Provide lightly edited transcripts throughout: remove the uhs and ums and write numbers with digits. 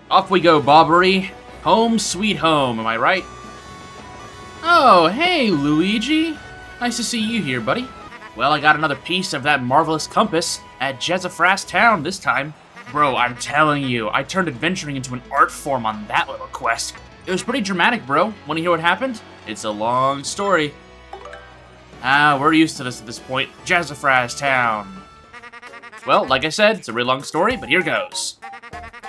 Off we go, Bobbery. Home sweet home, am I right? Oh, hey, Luigi. Nice to see you here, buddy. Well, I got another piece of that marvelous compass at Jezafras Town this time. Bro, I'm telling you, I turned adventuring into an art form on that little quest. It was pretty dramatic, bro. Wanna hear what happened? It's a long story. We're used to this at this point. Jezafras Town. Well, like I said, it's a really long story, but here goes.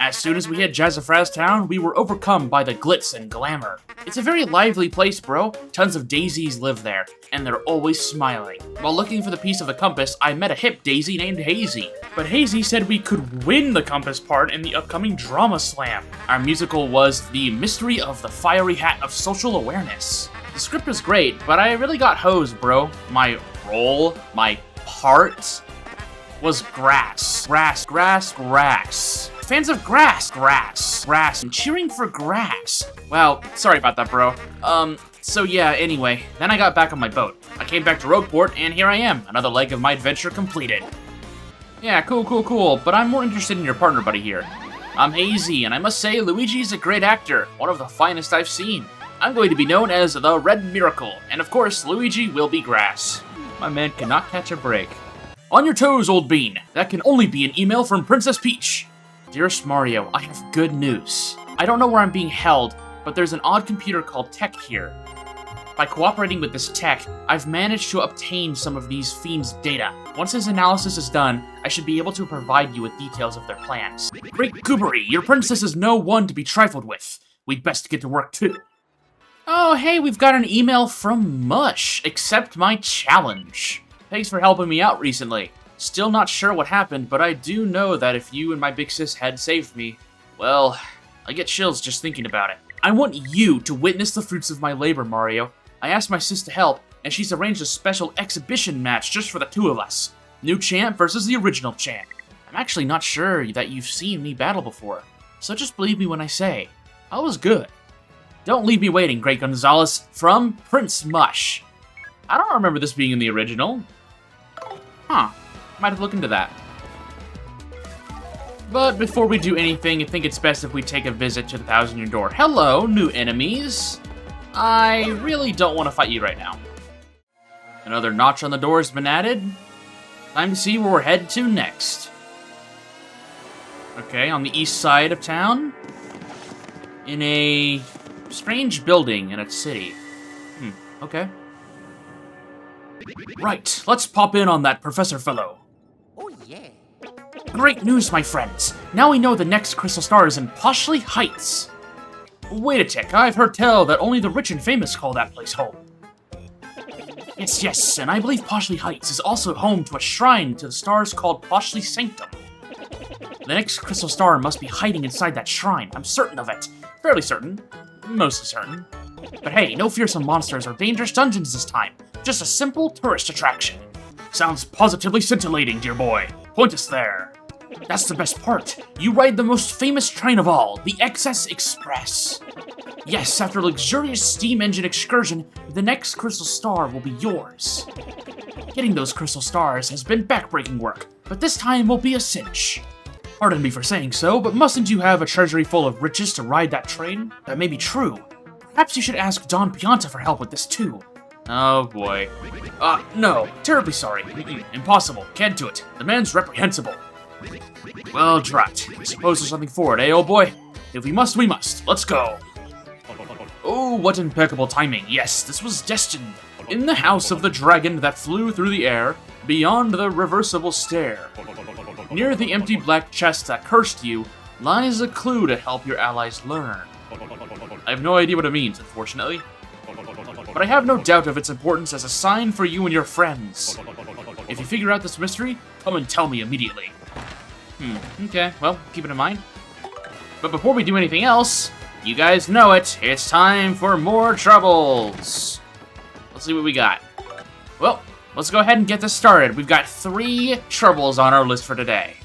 As soon as we hit Jezafras Town, we were overcome by the glitz and glamour. It's a very lively place, bro. Tons of daisies live there, and they're always smiling. While looking for the piece of the compass, I met a hip daisy named Hazy. But Hazy said we could win the compass part in the upcoming Drama Slam. Our musical was The Mystery of the Fiery Hat of Social Awareness. The script was great, but I really got hosed, bro. My role, my part, was grass. Grass. Fans of grass. I'm cheering for grass. Wow, sorry about that, bro. So yeah, anyway, then I got back on my boat. I came back to Rogueport, and here I am, another leg of my adventure completed. Yeah, cool, but I'm more interested in your partner buddy here. I'm Hazy, and I must say, Luigi's a great actor, one of the finest I've seen. I'm going to be known as the Red Miracle, and of course, Luigi will be grass. My man cannot catch a break. On your toes, old bean. That can only be an email from Princess Peach. Dearest Mario, I have good news. I don't know where I'm being held, but there's an odd computer called Tech here. By cooperating with this tech, I've managed to obtain some of these fiends' data. Once his analysis is done, I should be able to provide you with details of their plans. Great Goobery, your princess is no one to be trifled with. We'd best get to work too. Oh, hey, we've got an email from Mush. Accept my challenge. Thanks for helping me out recently. Still not sure what happened, but I do know that if you and my big sis had saved me, well, I get chills just thinking about it. I want you to witness the fruits of my labor, Mario. I asked my sis to help, and she's arranged a special exhibition match just for the two of us. New champ versus the original champ. I'm actually not sure that you've seen me battle before, so just believe me when I say, I was good. Don't leave me waiting, Great Gonzalez. From Prince Mush. I don't remember this being in the original. Huh. Might have looked into that. But before we do anything, I think it's best if we take a visit to the Thousand Year Door. Hello, new enemies. I really don't want to fight you right now. Another notch on the door has been added. Time to see where we're headed to next. Okay, on the east side of town. In a strange building in a city. Okay. Right, let's pop in on that professor fellow. Oh, yeah. Great news, my friends. Now we know the next crystal star is in Poshely Heights. Wait a tick, I've heard tell that only the rich and famous call that place home. Yes, and I believe Poshely Heights is also home to a shrine to the stars called Poshely Sanctum. The next crystal star must be hiding inside that shrine. I'm certain of it. Fairly certain. Mostly certain. But hey, no fearsome monsters or dangerous dungeons this time. Just a simple tourist attraction. Sounds positively scintillating, dear boy. Point us there. That's the best part. You ride the most famous train of all, the XS Express. Yes, after a luxurious steam engine excursion, the next crystal star will be yours. Getting those crystal stars has been backbreaking work, but this time will be a cinch. Pardon me for saying so, but mustn't you have a treasury full of riches to ride that train? That may be true. Perhaps you should ask Don Pianta for help with this too. Oh boy. No. Terribly sorry. Impossible. Can't do it. The man's reprehensible. Well, drat. I suppose there's something for it, eh, old boy? If we must, we must. Let's go. Oh, what impeccable timing. Yes, this was destined. In the house of the dragon that flew through the air, beyond the reversible stair, near the empty black chest that cursed you, lies a clue to help your allies learn. I have no idea what it means, unfortunately. But I have no doubt of its importance as a sign for you and your friends. If you figure out this mystery, come and tell me immediately. Okay, well, keep it in mind. But before we do anything else, you guys know it, it's time for more troubles. Let's see what we got. Well, let's go ahead and get this started. We've got 3 troubles on our list for today.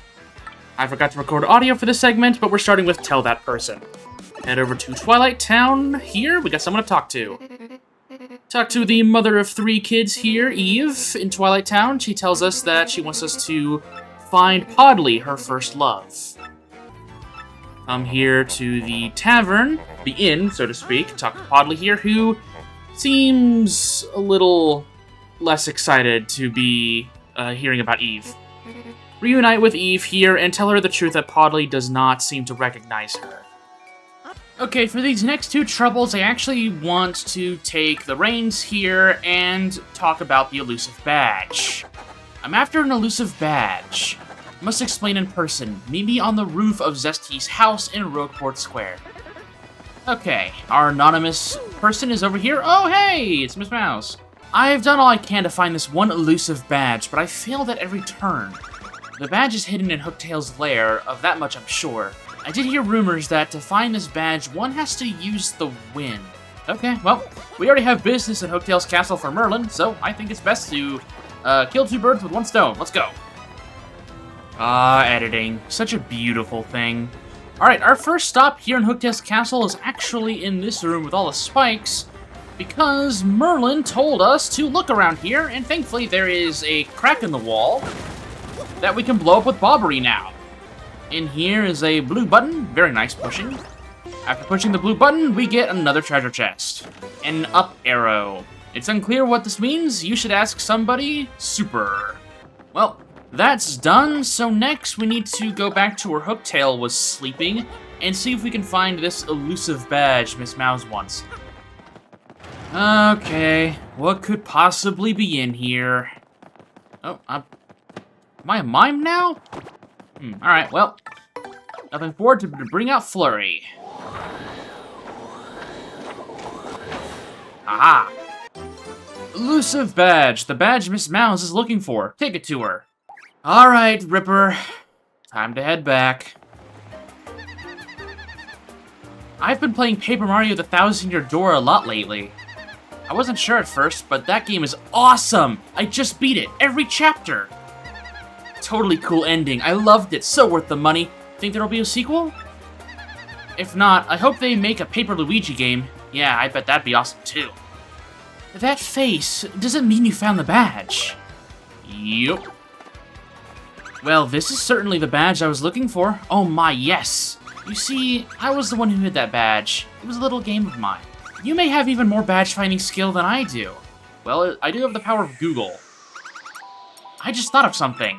I forgot to record audio for this segment, but we're starting with Tell That Person. Head over to Twilight Town. Here, we got someone to talk to. Talk to the mother of 3 kids here, Eve, in Twilight Town. She tells us that she wants us to find Podley, her first love. Come here to the tavern, the inn, so to speak. Talk to Poshely here, who seems a little less excited to be hearing about Eve. Reunite with Eve here and tell her the truth that Poshely does not seem to recognize her. Okay, for these next two troubles, I actually want to take the reins here and talk about the elusive badge. I'm after an elusive badge. I must explain in person. Meet me on the roof of Zesty's house in Rogueport Square. Okay, our anonymous person is over here. Oh, hey, it's Miss Mouse. I've done all I can to find this one elusive badge, but I failed at every turn. The badge is hidden in Hooktail's lair, of that much I'm sure. I did hear rumors that to find this badge, one has to use the wind. Okay, well, we already have business at Hooktail's castle for Merlin, so I think it's best to kill two birds with one stone. Let's go. Editing. Such a beautiful thing. Alright, our first stop here in Hooktail's castle is actually in this room with all the spikes, because Merlin told us to look around here, and thankfully there is a crack in the wall that we can blow up with Bobbery now. In here is a blue button. Very nice pushing. After pushing the blue button, we get another treasure chest. An up arrow. It's unclear what this means. You should ask somebody. Super. Well, that's done. So next, we need to go back to where Hooktail was sleeping and see if we can find this elusive badge Miss Mouse wants. Okay, what could possibly be in here? Oh, am I a mime now? Alright, well, nothing forward to bring out Flurry. Aha! Elusive badge, the badge Miss Mouse is looking for. Take it to her. Alright, Ripper. Time to head back. I've been playing Paper Mario the Thousand Year Door a lot lately. I wasn't sure at first, but that game is awesome! I just beat it, every chapter! Totally cool ending. I loved it. So worth the money. Think there'll be a sequel? If not, I hope they make a Paper Luigi game. Yeah, I bet that'd be awesome too. That face, does it mean you found the badge? Yup. Well, this is certainly the badge I was looking for. Oh my, yes. You see, I was the one who hid that badge. It was a little game of mine. You may have even more badge finding skill than I do. Well, I do have the power of Google. I just thought of something.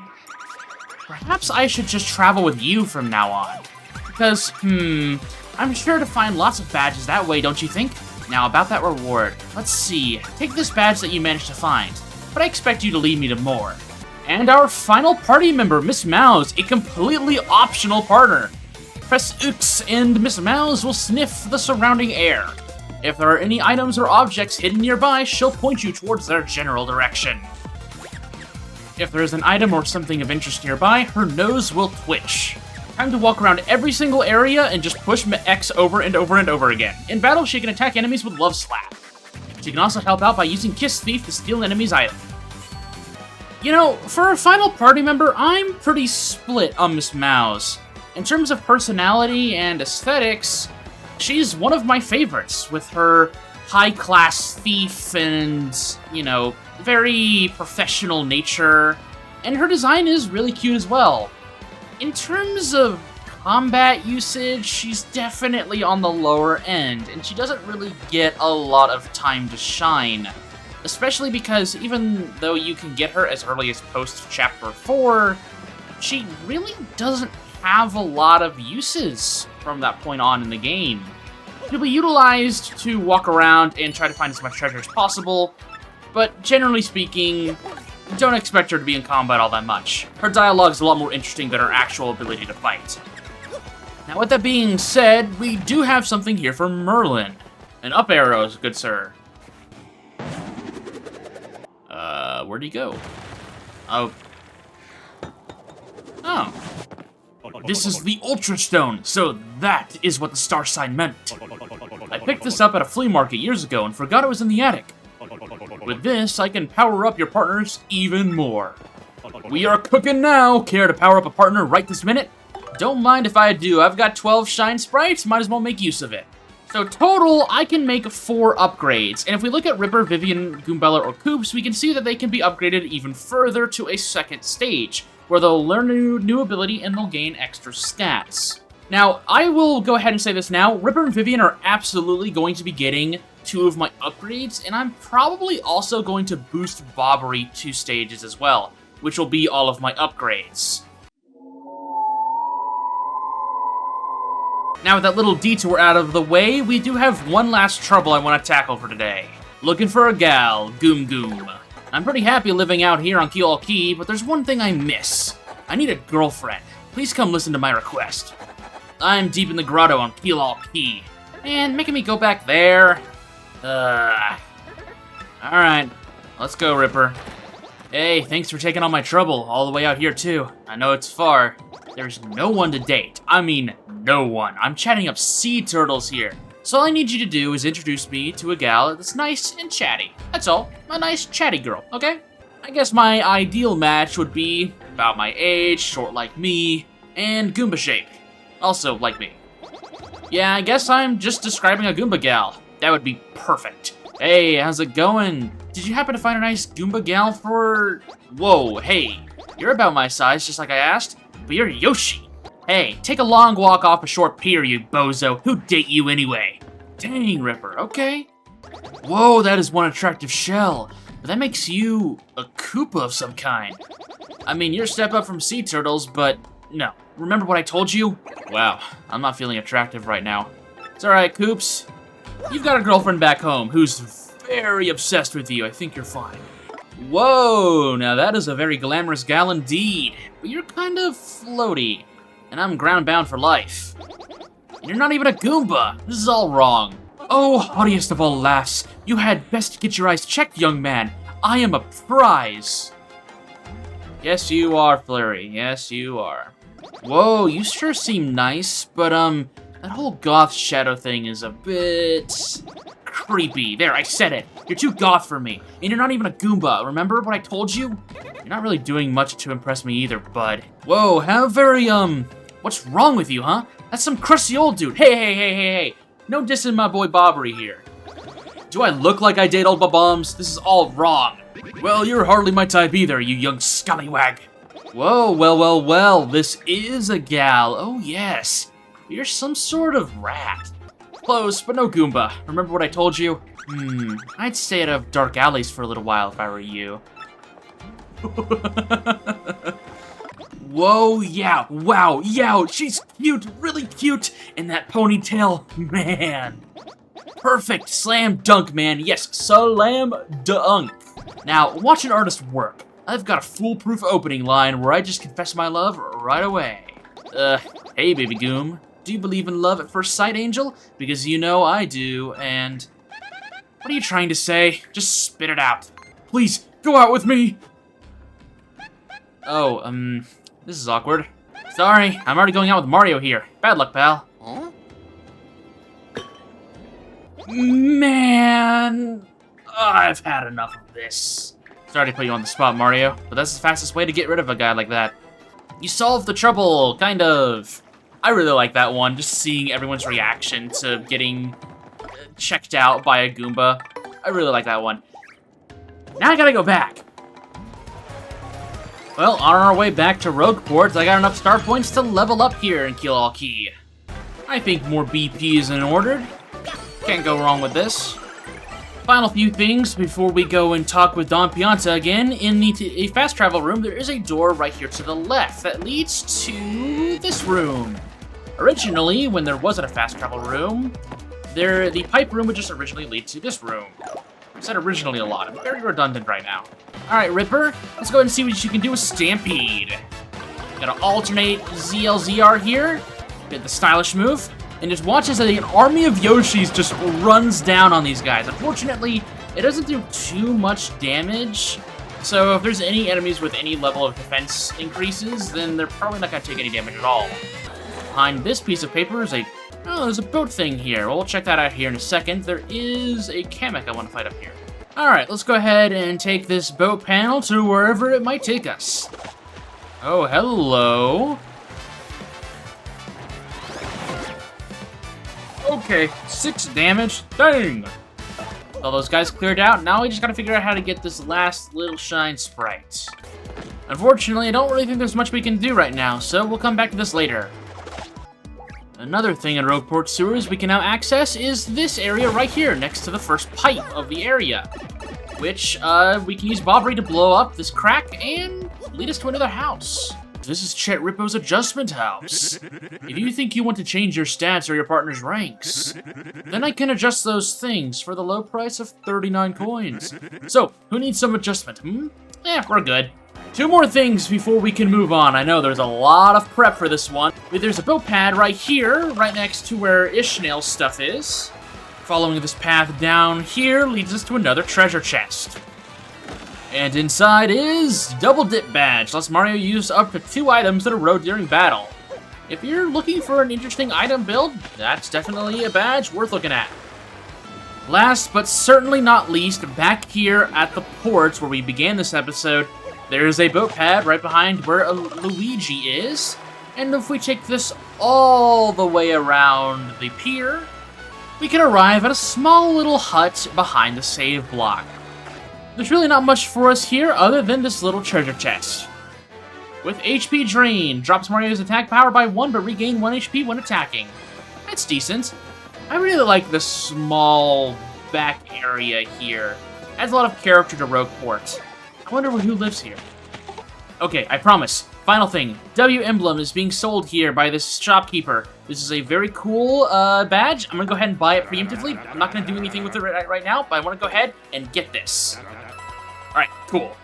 Perhaps I should just travel with you from now on. Because, I'm sure to find lots of badges that way, don't you think? Now, about that reward. Let's see. Take this badge that you managed to find. But I expect you to lead me to more. And our final party member, Miss Mouse, a completely optional partner. Press X and Miss Mouse will sniff the surrounding air. If there are any items or objects hidden nearby, she'll point you towards their general direction. If there is an item or something of interest nearby, her nose will twitch. Time to walk around every single area and just push X over and over and over again. In battle, she can attack enemies with Love Slap. She can also help out by using Kiss Thief to steal an enemy's item. You know, for a final party member, I'm pretty split on Miss Mouse. In terms of personality and aesthetics, she's one of my favorites, with her high-class thief and, you know, very professional nature, and her design is really cute as well. In terms of combat usage, she's definitely on the lower end, and she doesn't really get a lot of time to shine. Especially because even though you can get her as early as post-Chapter 4, she really doesn't have a lot of uses from that point on in the game. She'll be utilized to walk around and try to find as much treasure as possible, but generally speaking, don't expect her to be in combat all that much. Her dialogue's a lot more interesting than her actual ability to fight. Now, with that being said, we do have something here for Merlin. An up arrow, good sir. Where'd he go? Oh. This is the Ultra Stone, so that is what the star sign meant. I picked this up at a flea market years ago and forgot it was in the attic. With this, I can power up your partners even more. We are cooking now! Care to power up a partner right this minute? Don't mind if I do, I've got 12 shine sprites, might as well make use of it. So total, I can make 4 upgrades, and if we look at Ripper, Vivian, Goombella, or Koops, we can see that they can be upgraded even further to a second stage, where they'll learn a new ability and they'll gain extra stats. Now, I will go ahead and say this now. Ripper and Vivian are absolutely going to be getting 2 of my upgrades, and I'm probably also going to boost Bobbery 2 stages as well, which will be all of my upgrades. Now, with that little detour out of the way, we do have one last trouble I want to tackle for today. Looking for a gal, Goom Goom. I'm pretty happy living out here on Keel Key, but there's one thing I miss. I need a girlfriend. Please come listen to my request. I'm deep in the grotto on Keel Key, and making me go back there. Alright, let's go, Ripper. Hey, thanks for taking all my trouble all the way out here, too. I know it's far. There's no one to date. I mean, no one. I'm chatting up sea turtles here. So all I need you to do is introduce me to a gal that's nice and chatty. That's all. A nice chatty girl, okay? I guess my ideal match would be about my age, short like me, and Goomba shape. Also like me. Yeah, I guess I'm just describing a Goomba gal. That would be perfect. Hey, how's it going? Did you happen to find a nice Goomba gal for... Whoa, hey. You're about my size, just like I asked, but you're Yoshi. Hey, take a long walk off a short pier, you bozo. Who'd date you anyway? Dang, Ripper, okay. Whoa, that is one attractive shell. But that makes you a Koopa of some kind. I mean, you're a step up from sea turtles, but no. Remember what I told you? Wow, I'm not feeling attractive right now. It's alright, Koops. You've got a girlfriend back home who's very obsessed with you. I think you're fine. Whoa, now that is a very glamorous gal indeed. But you're kind of floaty. And I'm ground-bound for life. You're not even a Goomba. This is all wrong. Oh, haughtiest of all laughs. You had best get your eyes checked, young man. I am a prize. Yes, you are, Flurry. Yes, you are. Whoa, you sure seem nice, but, that whole goth shadow thing is a bit... creepy. There, I said it. You're too goth for me. And you're not even a Goomba. Remember what I told you? You're not really doing much to impress me either, bud. Whoa, how very, what's wrong with you, huh? That's some crusty old dude. Hey. No dissing my boy Bobbery here. Do I look like I date old babums? This is all wrong. Well, you're hardly my type either, you young scallywag. Whoa, well, this is a gal. Oh, yes. You're some sort of rat. Close, but no Goomba. Remember what I told you? I'd stay out of dark alleys for a little while if I were you. Whoa, yeah, wow, yeah, she's cute, really cute, and that ponytail, man. Perfect, slam dunk, man, yes, slam dunk. Now, watch an artist work. I've got a foolproof opening line where I just confess my love right away. Hey, baby Goom, do you believe in love at first sight, Angel? Because you know I do, and... What are you trying to say? Just spit it out. Please, go out with me! Oh, this is awkward. Sorry, I'm already going out with Mario here. Bad luck, pal. Huh? Man! I've had enough of this. Sorry to put you on the spot, Mario, but that's the fastest way to get rid of a guy like that. You solved the trouble, kind of. I really like that one, just seeing everyone's reaction to getting checked out by a Goomba. I really like that one. Now I gotta go back. Well, on our way back to Rogueport, I got enough star points to level up here in Keel Key. I think more BP is in order. Can't go wrong with this. Final few things before we go and talk with Don Pianta again. In the fast travel room, there is a door right here to the left that leads to this room. Originally, when there wasn't a fast travel room, the pipe room would just originally lead to this room. I said originally a lot. I'm very redundant right now. Alright, Ripper, let's go ahead and see what you can do with Stampede. Gotta alternate ZLZR here. Get the stylish move. And just watch as an army of Yoshis just runs down on these guys. Unfortunately, it doesn't do too much damage. So if there's any enemies with any level of defense increases, then they're probably not gonna take any damage at all. Behind this piece of paper is there's a boat thing here. Well, we'll check that out here in a second. There is a Kamek I want to fight up here. Alright, let's go ahead and take this boat panel to wherever it might take us. Oh, hello. Okay, 6 damage. Dang! All those guys cleared out. Now we just gotta figure out how to get this last little shine sprite. Unfortunately, I don't really think there's much we can do right now, so we'll come back to this later. Another thing in Rogueport sewers we can now access is this area right here, next to the first pipe of the area. Which, we can use Bobbery to blow up this crack and lead us to another house. This is Chet Rippo's adjustment house. If you think you want to change your stats or your partner's ranks, then I can adjust those things for the low price of 39 coins. So, who needs some adjustment, we're good. 2 more things before we can move on. I know there's a lot of prep for this one. There's a boat pad right here, right next to where Ishnael's stuff is. Following this path down here leads us to another treasure chest. And inside is Double Dip Badge. Lets Mario use up to 2 items that are rode during battle. If you're looking for an interesting item build, that's definitely a badge worth looking at. Last but certainly not least, back here at the port where we began this episode, there's a boat pad right behind where Luigi is. And if we take this all the way around the pier, we can arrive at a small little hut behind the save block. There's really not much for us here other than this little treasure chest. With HP Drain, drops Mario's attack power by 1 but regain 1 HP when attacking. That's decent. I really like the small back area here. Adds a lot of character to Rogueport. I wonder who lives here. Okay, I promise. Final thing. W emblem is being sold here by this shopkeeper. This is a very cool badge. I'm gonna go ahead and buy it preemptively. I'm not gonna do anything with it right now, but I wanna go ahead and get this. Alright, cool.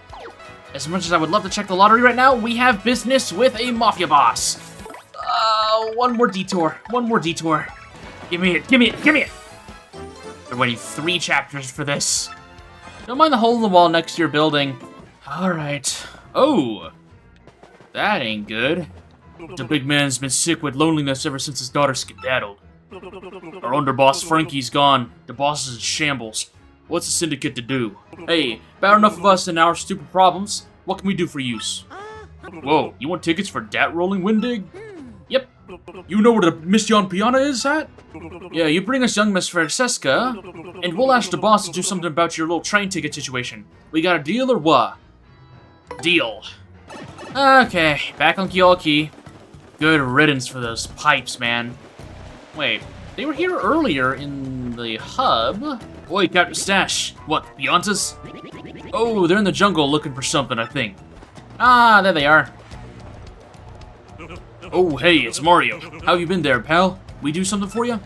As much as I would love to check the lottery right now, we have business with a mafia boss. One more detour. One more detour. Give me it, give me it, give me it! Been waiting 3 chapters for this. Don't mind the hole in the wall next to your building. Alright. Oh! That ain't good. The big man's been sick with loneliness ever since his daughter skedaddled. Our underboss Frankie's gone. The boss is in shambles. What's the syndicate to do? Hey, bad enough of us and our stupid problems. What can we do for use? Whoa, you want tickets for dat rolling Windig? Yep. You know where the Miss Yon Piana is at? Yeah, you bring us young Miss Francesca, and we'll ask the boss to do something about your little train ticket situation. We got a deal or what? Deal. Okay, back on Key. Good riddance for those pipes, man. Wait, they were here earlier in the hub. Oi, Captain Stash. What, Beyonce's? Oh, they're in the jungle looking for something, I think. Ah, there they are. Oh, hey, it's Mario. How you been there, pal? We do something for you?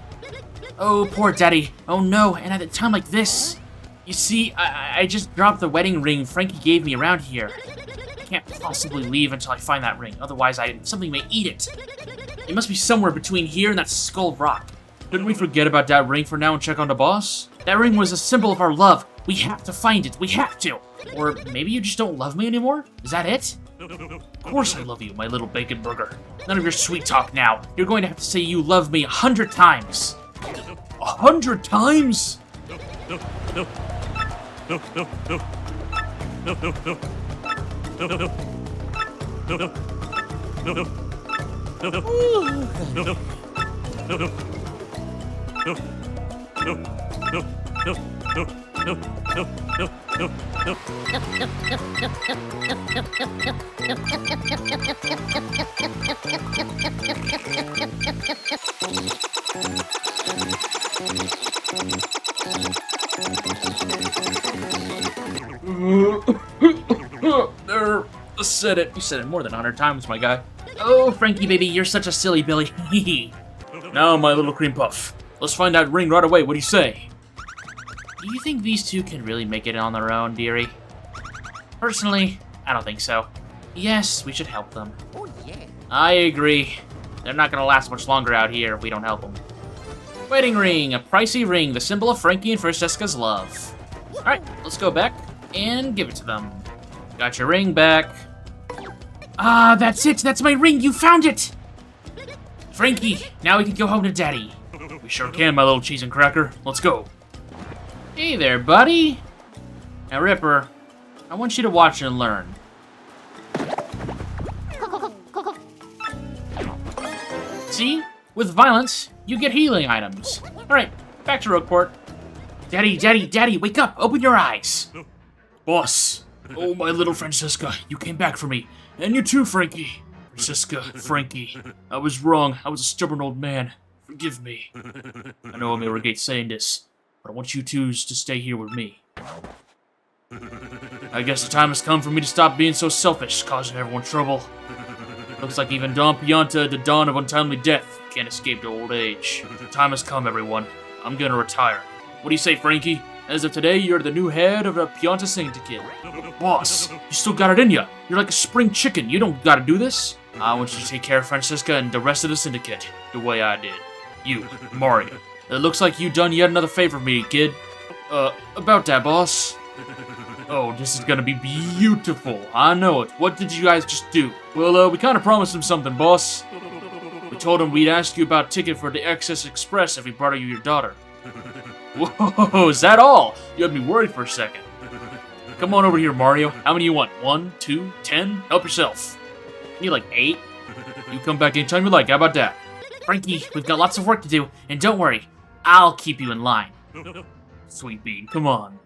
Oh, poor daddy. Oh no, and at a time like this. You see, I just dropped the wedding ring Frankie gave me around here. I can't possibly leave until I find that ring, otherwise something may eat it. It must be somewhere between here and that Skull Rock. Couldn't we forget about that ring for now and check on the boss? That ring was a symbol of our love. We have to find it. We have to. Or maybe you just don't love me anymore? Is that it? Of course I love you, my little bacon burger. None of your sweet talk now. You're going to have to say you love me 100 times. 100 times? There, said it. You said it more than 100 times, my guy. Oh, Frankie, baby, you're such a silly Billy. Now, my little cream puff. Let's find that ring right away. What do you say? Do you think these two can really make it on their own, dearie? Personally, I don't think so. Yes, we should help them. Oh, yeah. I agree. They're not gonna last much longer out here if we don't help them. Wedding ring, a pricey ring, the symbol of Frankie and Francesca's love. Alright, let's go back and give it to them. Got your ring back. Ah, that's it! That's my ring! You found it! Frankie, now we can go home to Daddy. We sure can, my little cheese and cracker. Let's go. Hey there, buddy. Now, Ripper, I want you to watch and learn. See? With violence, you get healing items. Alright, back to Rogueport. Daddy, wake up! Open your eyes! Boss! Oh, my little Francesca, you came back for me. And you too, Frankie. Francesca, Frankie. I was wrong. I was a stubborn old man. Forgive me. I know I may regret saying this, but I want you twos to stay here with me. I guess the time has come for me to stop being so selfish, causing everyone trouble. Looks like even Don Pianta, the dawn of untimely death, can't escape to old age. The time has come, everyone. I'm gonna retire. What do you say, Frankie? As of today, you're the new head of the Pianta Syndicate. Boss, you still got it in ya. You're like a spring chicken. You don't gotta do this. I want you to take care of Francisca and the rest of the syndicate, the way I did. You, Mario. It looks like you done yet another favor for me, kid. About that, boss. Oh, this is gonna be beautiful. I know it. What did you guys just do? Well, we kinda promised him something, boss. We told him we'd ask you about a ticket for the Excess Express if we brought you your daughter. Whoa, is that all? You had me worried for a second. Come on over here, Mario. How many you want? 1, 2, 10? Help yourself. You need like 8? You come back anytime you like. How about that? Frankie, we've got lots of work to do, and don't worry, I'll keep you in line. Sweet bean, come on.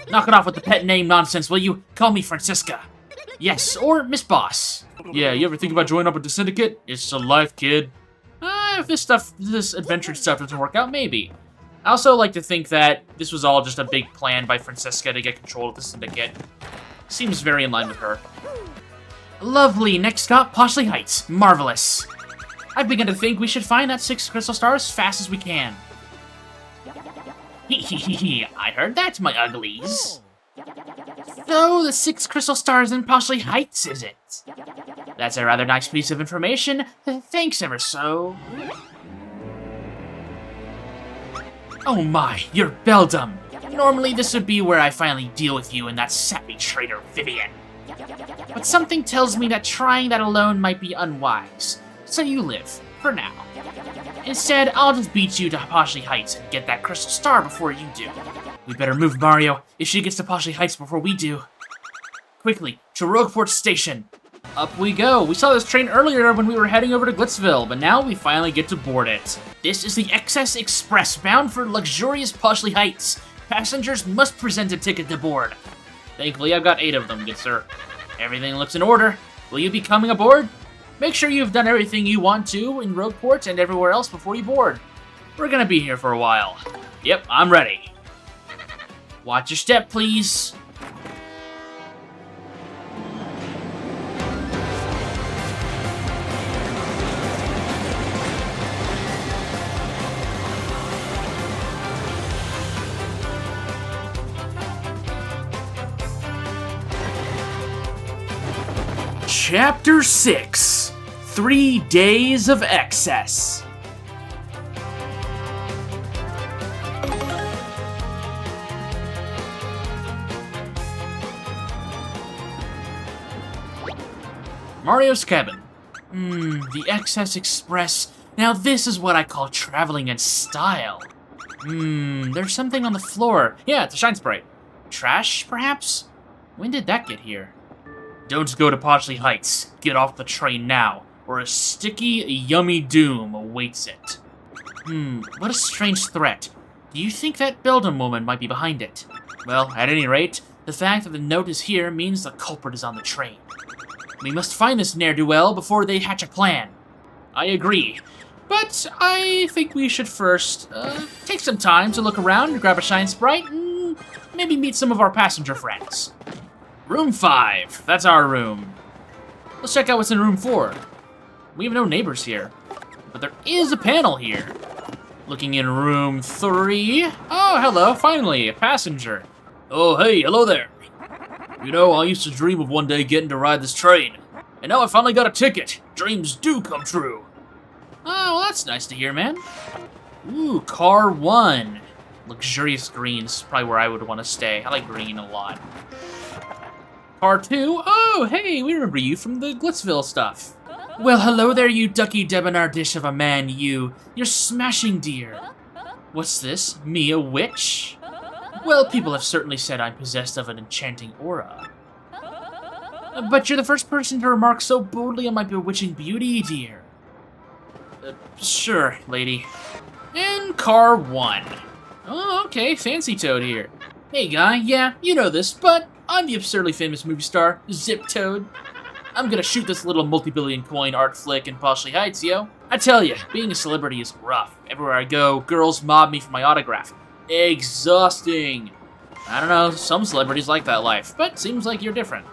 Knock it off with the pet name nonsense, will you? Call me Francisca. Yes, or Miss Boss. Yeah, you ever think about joining up with the syndicate? It's a life, kid. If this adventure stuff doesn't work out, maybe. I also like to think that this was all just a big plan by Francisca to get control of the syndicate. Seems very in line with her. Lovely, next stop, Poshely Heights. Marvelous. I've begun to think we should find that 6 crystal star as fast as we can. I heard that, my uglies. So, the 6 crystal stars in Poshely Heights, is it? That's a rather nice piece of information. Thanks ever so. Oh my, you're Beldum. Normally this would be where I finally deal with you and that sappy traitor Vivian. But something tells me that trying that alone might be unwise. So you live, for now. Instead, I'll just beat you to Poshely Heights and get that crystal star before you do. We better move, Mario, if she gets to Poshely Heights before we do. Quickly, to Rogueport Station. Up we go. We saw this train earlier when we were heading over to Glitzville, but now we finally get to board it. This is the Excess Express, bound for luxurious Poshely Heights. Passengers must present a ticket to board. Thankfully, I've got 8 of them, good sir. Everything looks in order. Will you be coming aboard? Make sure you've done everything you want to in Rogueport and everywhere else before you board. We're gonna be here for a while. Yep, I'm ready. Watch your step, please. Chapter 6, 3 Days of Excess. Mario's cabin. The Excess Express. Now this is what I call traveling in style. There's something on the floor. Yeah, it's a shine sprite. Trash, perhaps? When did that get here? Don't go to Poshely Heights. Get off the train now, or a sticky, yummy doom awaits it. What a strange threat. Do you think that Beldum woman might be behind it? Well, at any rate, the fact that the note is here means the culprit is on the train. We must find this ne'er-do-well before they hatch a plan. I agree, but I think we should first take some time to look around, grab a shine sprite, and maybe meet some of our passenger friends. Room 5. That's our room. Let's check out what's in room 4. We have no neighbors here, but there is a panel here. Looking in room 3. Oh, hello, finally, a passenger. Oh, hey, hello there. You know, I used to dream of one day getting to ride this train, and now I finally got a ticket. Dreams do come true. Oh, well, that's nice to hear, man. Ooh, car 1. Luxurious green's probably where I would want to stay. I like green a lot. Car 2. Oh, hey, we remember you from the Glitzville stuff. Well, hello there, you ducky debonair dish of a man, you. You're smashing, dear. What's this? Me, a witch? Well, people have certainly said I'm possessed of an enchanting aura. But you're the first person to remark so boldly on my bewitching beauty, dear. Sure, lady. And car 1. Oh, okay, fancy Toad here. Hey, guy, yeah, you know this, but I'm the absurdly famous movie star, Zip Toad. I'm gonna shoot this little multi-billion coin art flick in Poshely Heights, yo. I tell ya, being a celebrity is rough. Everywhere I go, girls mob me for my autograph. Exhausting. I don't know, some celebrities like that life, but seems like you're different.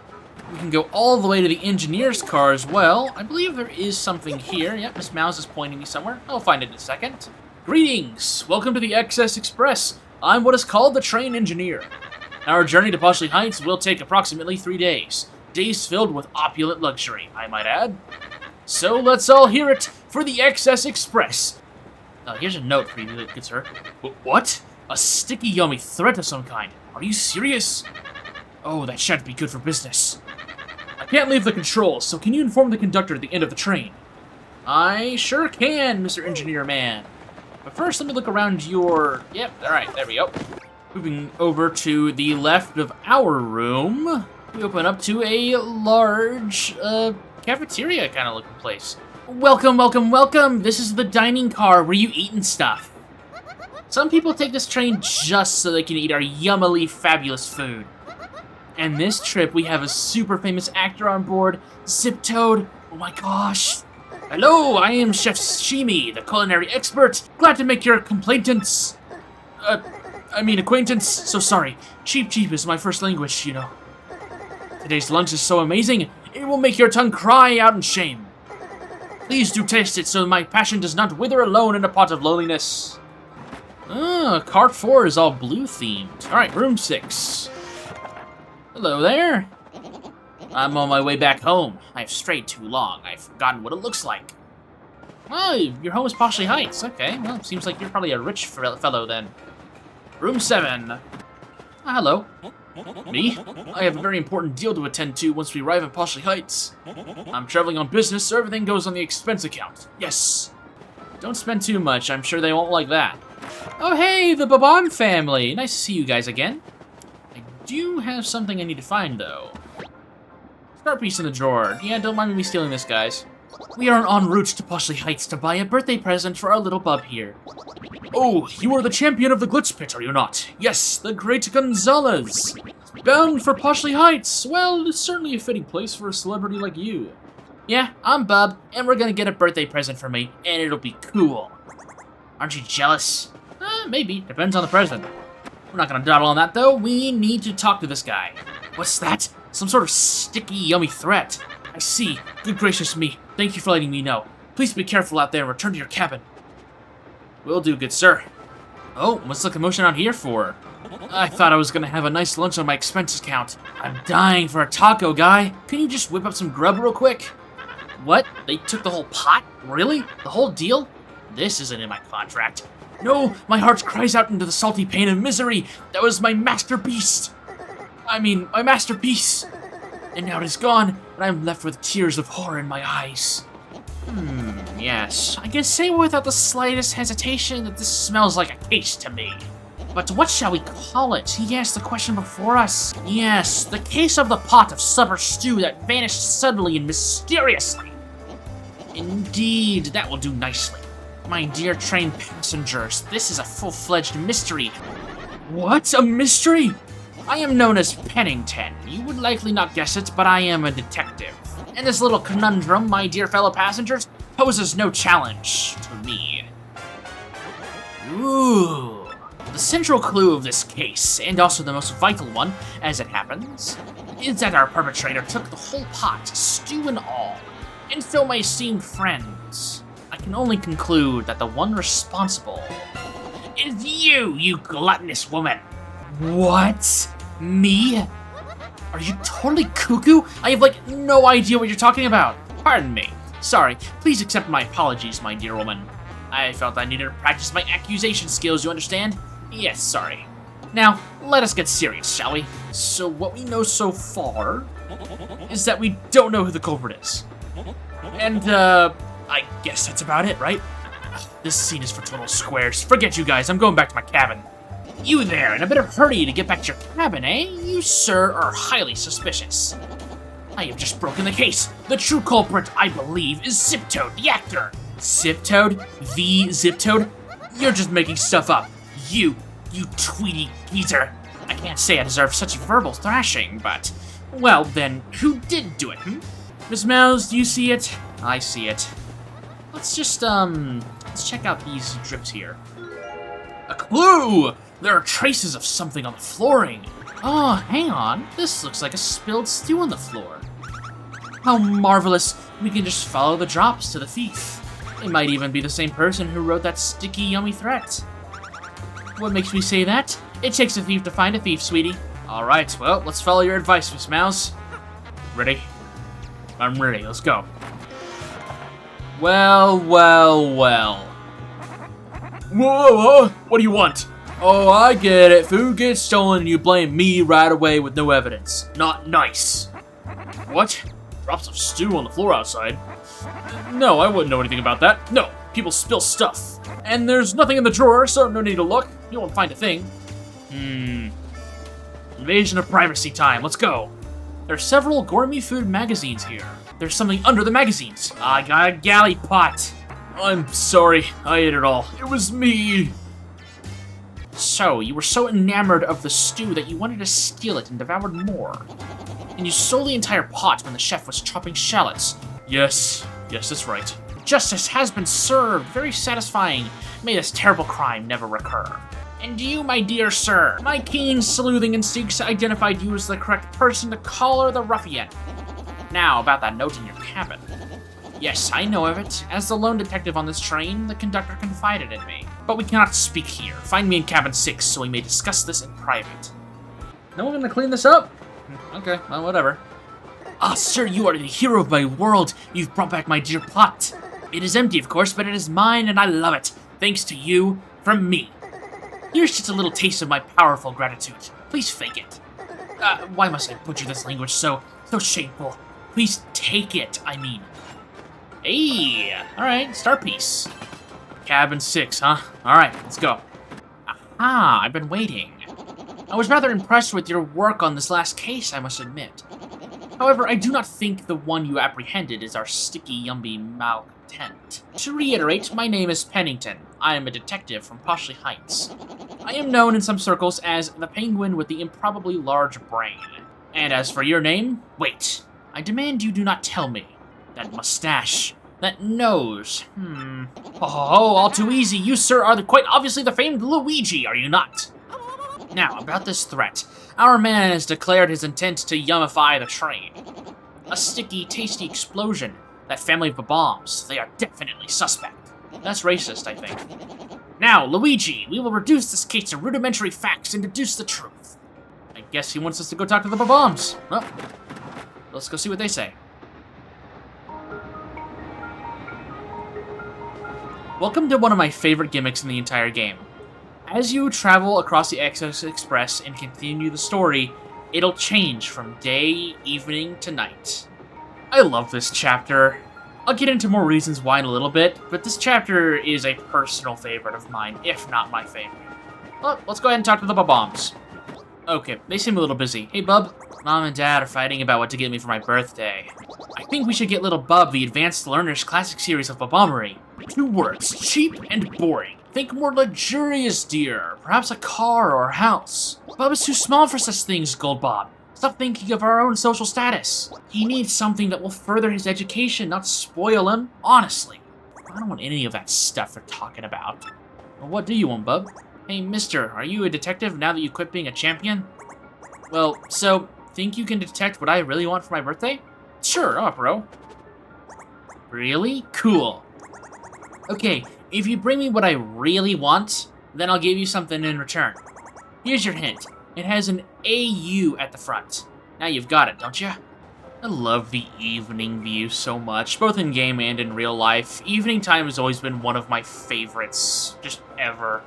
We can go all the way to the engineer's car as well. I believe there is something here. Yep, Miss Mouse is pointing me somewhere. I'll find it in a second. Greetings! Welcome to the XS Express. I'm what is called the train engineer. Our journey to Poshely Heights will take approximately 3 days. Days filled with opulent luxury, I might add. So let's all hear it for the XS Express. Here's a note for you, good sir. What? A sticky, yummy threat of some kind. Are you serious? Oh, that shan't be good for business. I can't leave the controls, so can you inform the conductor at the end of the train? I sure can, Mr. Engineer Man. But first, let me look around your... Yep, alright, there we go. Moving over to the left of our room, we open up to a large, cafeteria kind of looking place. Welcome, welcome, welcome! This is the dining car where you eat and stuff. Some people take this train just so they can eat our yummily fabulous food. And this trip, we have a super famous actor on board, Zip Toad. Oh my gosh. Hello, I am Chef Shimi, the culinary expert. Glad to make your acquaintance. So sorry. Cheap is my first language, you know. Today's lunch is so amazing, it will make your tongue cry out in shame. Please do taste it so my passion does not wither alone in a pot of loneliness. Cart 4 is all blue themed. Alright, room 6. Hello there. I'm on my way back home. I've strayed too long. I've forgotten what it looks like. Oh, your home is Poshely Heights. Okay, well, seems like you're probably a rich fellow then. Room 7. Hello. Me? I have a very important deal to attend to once we arrive in Poshely Heights. I'm traveling on business, so everything goes on the expense account. Yes. Don't spend too much. I'm sure they won't like that. Oh, hey, the Babon family. Nice to see you guys again. I do have something I need to find, though. Start piece in the drawer. Yeah, don't mind me stealing this, guys. We are en route to Poshely Heights to buy a birthday present for our little bub here. Oh, you are the champion of the Glitch Pit, are you not? Yes, the great Gonzalez. Bound for Poshely Heights. Well, it's certainly a fitting place for a celebrity like you. Yeah, I'm Bub, and we're gonna get a birthday present for me, and it'll be cool. Aren't you jealous? Maybe. Depends on the present. We're not gonna dawdle on that, though. We need to talk to this guy. What's that? Some sort of sticky, yummy threat. I see. Good gracious me. Thank you for letting me know. Please be careful out there and return to your cabin. Will do, good sir. Oh, what's the commotion out here for? I thought I was gonna have a nice lunch on my expense account. I'm dying for a taco, guy. Can you just whip up some grub real quick? What? They took the whole pot? Really? The whole deal? This isn't in my contract. No, my heart cries out into the salty pain of misery. That was my masterpiece. My masterpiece. And now it is gone, and I'm left with tears of horror in my eyes. Yes. I can say without the slightest hesitation that this smells like a case to me. But what shall we call it? He asked the question before us. Yes, the case of the pot of supper stew that vanished suddenly and mysteriously. Indeed, that will do nicely. My dear train passengers, this is a full-fledged mystery. What? A mystery? I am known as Pennington. You would likely not guess it, but I am a detective. And this little conundrum, my dear fellow passengers, poses no challenge to me. Ooh. The central clue of this case, and also the most vital one, as it happens, is that our perpetrator took the whole pot, stew and all. And so, my esteemed friends, I can only conclude that the one responsible is you, you gluttonous woman. What? Me? Are you totally cuckoo? I have, no idea what you're talking about. Pardon me. Sorry. Please accept my apologies, my dear woman. I felt I needed to practice my accusation skills, you understand? Yes, sorry. Now, let us get serious, shall we? So, what we know so far is that we don't know who the culprit is. And, I guess that's about it, right? This scene is for total squares. Forget you guys, I'm going back to my cabin. You there, in a bit of a hurry to get back to your cabin, eh? You, sir, are highly suspicious. I have just broken the case. The true culprit, I believe, is Zip Toad, the actor. Zip Toad? The Zip Toad? You're just making stuff up. You tweety geezer. I can't say I deserve such verbal thrashing, but... Well, then, who did do it, Miss Mouse, do you see it? I see it. Let's just, let's check out these drips here. A clue! There are traces of something on the flooring. Oh, hang on. This looks like a spilled stew on the floor. How marvelous. We can just follow the drops to the thief. It might even be the same person who wrote that sticky, yummy threat. What makes me say that? It takes a thief to find a thief, sweetie. Alright, well, let's follow your advice, Miss Mouse. Ready? I'm ready, let's go. Well, well, well. Whoa, what do you want? Oh, I get it. Food gets stolen and you blame me right away with no evidence. Not nice. What? Drops of stew on the floor outside? No, I wouldn't know anything about that. No, people spill stuff. And there's nothing in the drawer, so no need to look. You won't find a thing. Invasion of privacy time, let's go. There are several gourmet food magazines here. There's something under the magazines. I got a galley pot. I'm sorry, I ate it all. It was me. So, you were so enamored of the stew that you wanted to steal it and devoured more. And you stole the entire pot when the chef was chopping shallots. Yes, that's right. Justice has been served. Very satisfying. May this terrible crime never recur. And you, my dear sir, my keen sleuthing instincts identified you as the correct person to collar the ruffian. Now, about that note in your cabin. Yes, I know of it. As the lone detective on this train, the conductor confided in me. But we cannot speak here. Find me in cabin 6 so we may discuss this in private. No one gonna clean this up? Okay, well, whatever. Ah, sir, you are the hero of my world. You've brought back my dear pot. It is empty, of course, but it is mine and I love it. Thanks to you, from me. Here's just a little taste of my powerful gratitude. Please fake it. Why must I butcher this language so shameful? Please take it, I mean. Hey, alright, star piece. Cabin 6, huh? Alright, let's go. Aha, I've been waiting. I was rather impressed with your work on this last case, I must admit. However, I do not think the one you apprehended is our sticky, yummy malcontent. To reiterate, my name is Pennington. I am a detective from Poshely Heights. I am known in some circles as the penguin with the improbably large brain. And as for your name, wait. I demand you do not tell me. That mustache. That nose. Oh, all too easy. You, sir, are quite obviously the famed Luigi, are you not? Now, about this threat. Our man has declared his intent to yummify the train. A sticky, tasty explosion. That family of bombs. They are definitely suspect. That's racist, I think. Now, Luigi, we will reduce this case to rudimentary facts and deduce the truth. I guess he wants us to go talk to the bombs. Well, let's go see what they say. Welcome to one of my favorite gimmicks in the entire game. As you travel across the Access Express and continue the story, it'll change from day, evening, to night. I love this chapter. I'll get into more reasons why in a little bit, but this chapter is a personal favorite of mine, if not my favorite. Well, let's go ahead and talk to the Bob-Bombs. Okay, they seem a little busy. Hey, Bub. Mom and Dad are fighting about what to get me for my birthday. I think we should get little Bub the Advanced Learners Classic Series of Bobombery. 2 words, cheap and boring. Think more luxurious, dear. Perhaps a car or a house. Bub is too small for such things, Gold Bob. Stop thinking of our own social status. He needs something that will further his education, not spoil him. Honestly. I don't want any of that stuff they're talking about. Well, what do you want, Bub? Hey, mister, are you a detective now that you quit being a champion? Well, so, think you can detect what I really want for my birthday? Sure, I'm up, bro. Really? Cool. Okay, if you bring me what I really want, then I'll give you something in return. Here's your hint. It has an AU at the front. Now you've got it, don't you? I love the evening view so much, both in game and in real life. Evening time has always been one of my favorites, just ever.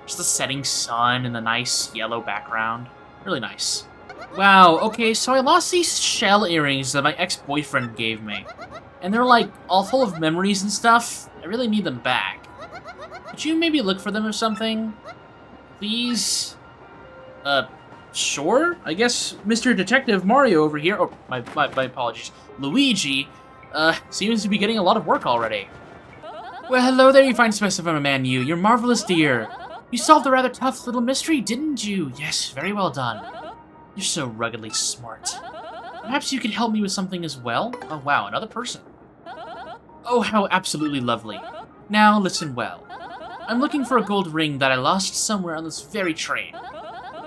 Just the setting sun and the nice yellow background. Really nice. Wow, okay, so I lost these shell earrings that my ex-boyfriend gave me. And they're like, all full of memories and stuff. I really need them back. Could you maybe look for them or something? Please? Sure? I guess Mr. Detective Mario over here, oh, my apologies, Luigi, seems to be getting a lot of work already. Well, hello there, you fine specimen of man, you. You're marvelous, dear. You solved a rather tough little mystery, didn't you? Yes, very well done. You're so ruggedly smart. Perhaps you could help me with something as well? Oh wow, another person. Oh, how absolutely lovely. Now listen well. I'm looking for a gold ring that I lost somewhere on this very train.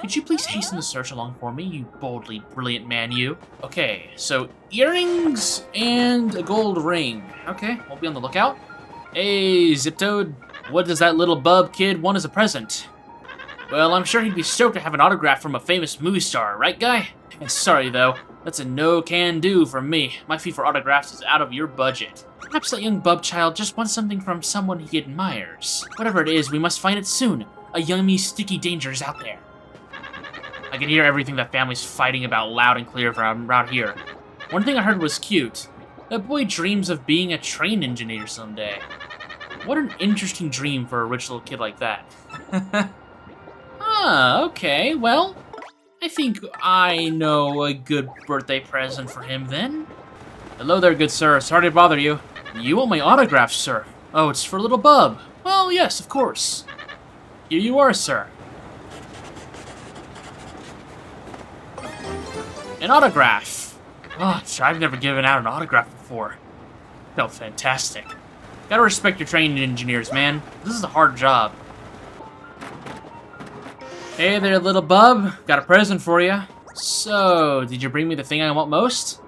Could you please hasten the search along for me, you boldly brilliant man, you? Okay, so earrings and a gold ring. Okay, we'll be on the lookout. Hey, Ziptoad, what does that little bub kid want as a present? Well, I'm sure he'd be stoked to have an autograph from a famous movie star, right, guy? Sorry, though. That's a no-can-do from me. My fee for autographs is out of your budget. Perhaps that young bub child just wants something from someone he admires. Whatever it is, we must find it soon. A yummy, sticky danger is out there. I can hear everything that family's fighting about loud and clear from around here. One thing I heard was cute. That boy dreams of being a train engineer someday. What an interesting dream for a rich little kid like that. Ah, okay, well, I think I know a good birthday present for him then. Hello there, good sir. Sorry to bother you. You want my autograph, sir? Oh, it's for little Bub. Well, yes, of course. Here you are, sir. An autograph. Oh, I've never given out an autograph before. Felt fantastic. Gotta respect your training engineers, man. This is a hard job. Hey there, little bub. Got a present for you. So, did you bring me the thing I want most?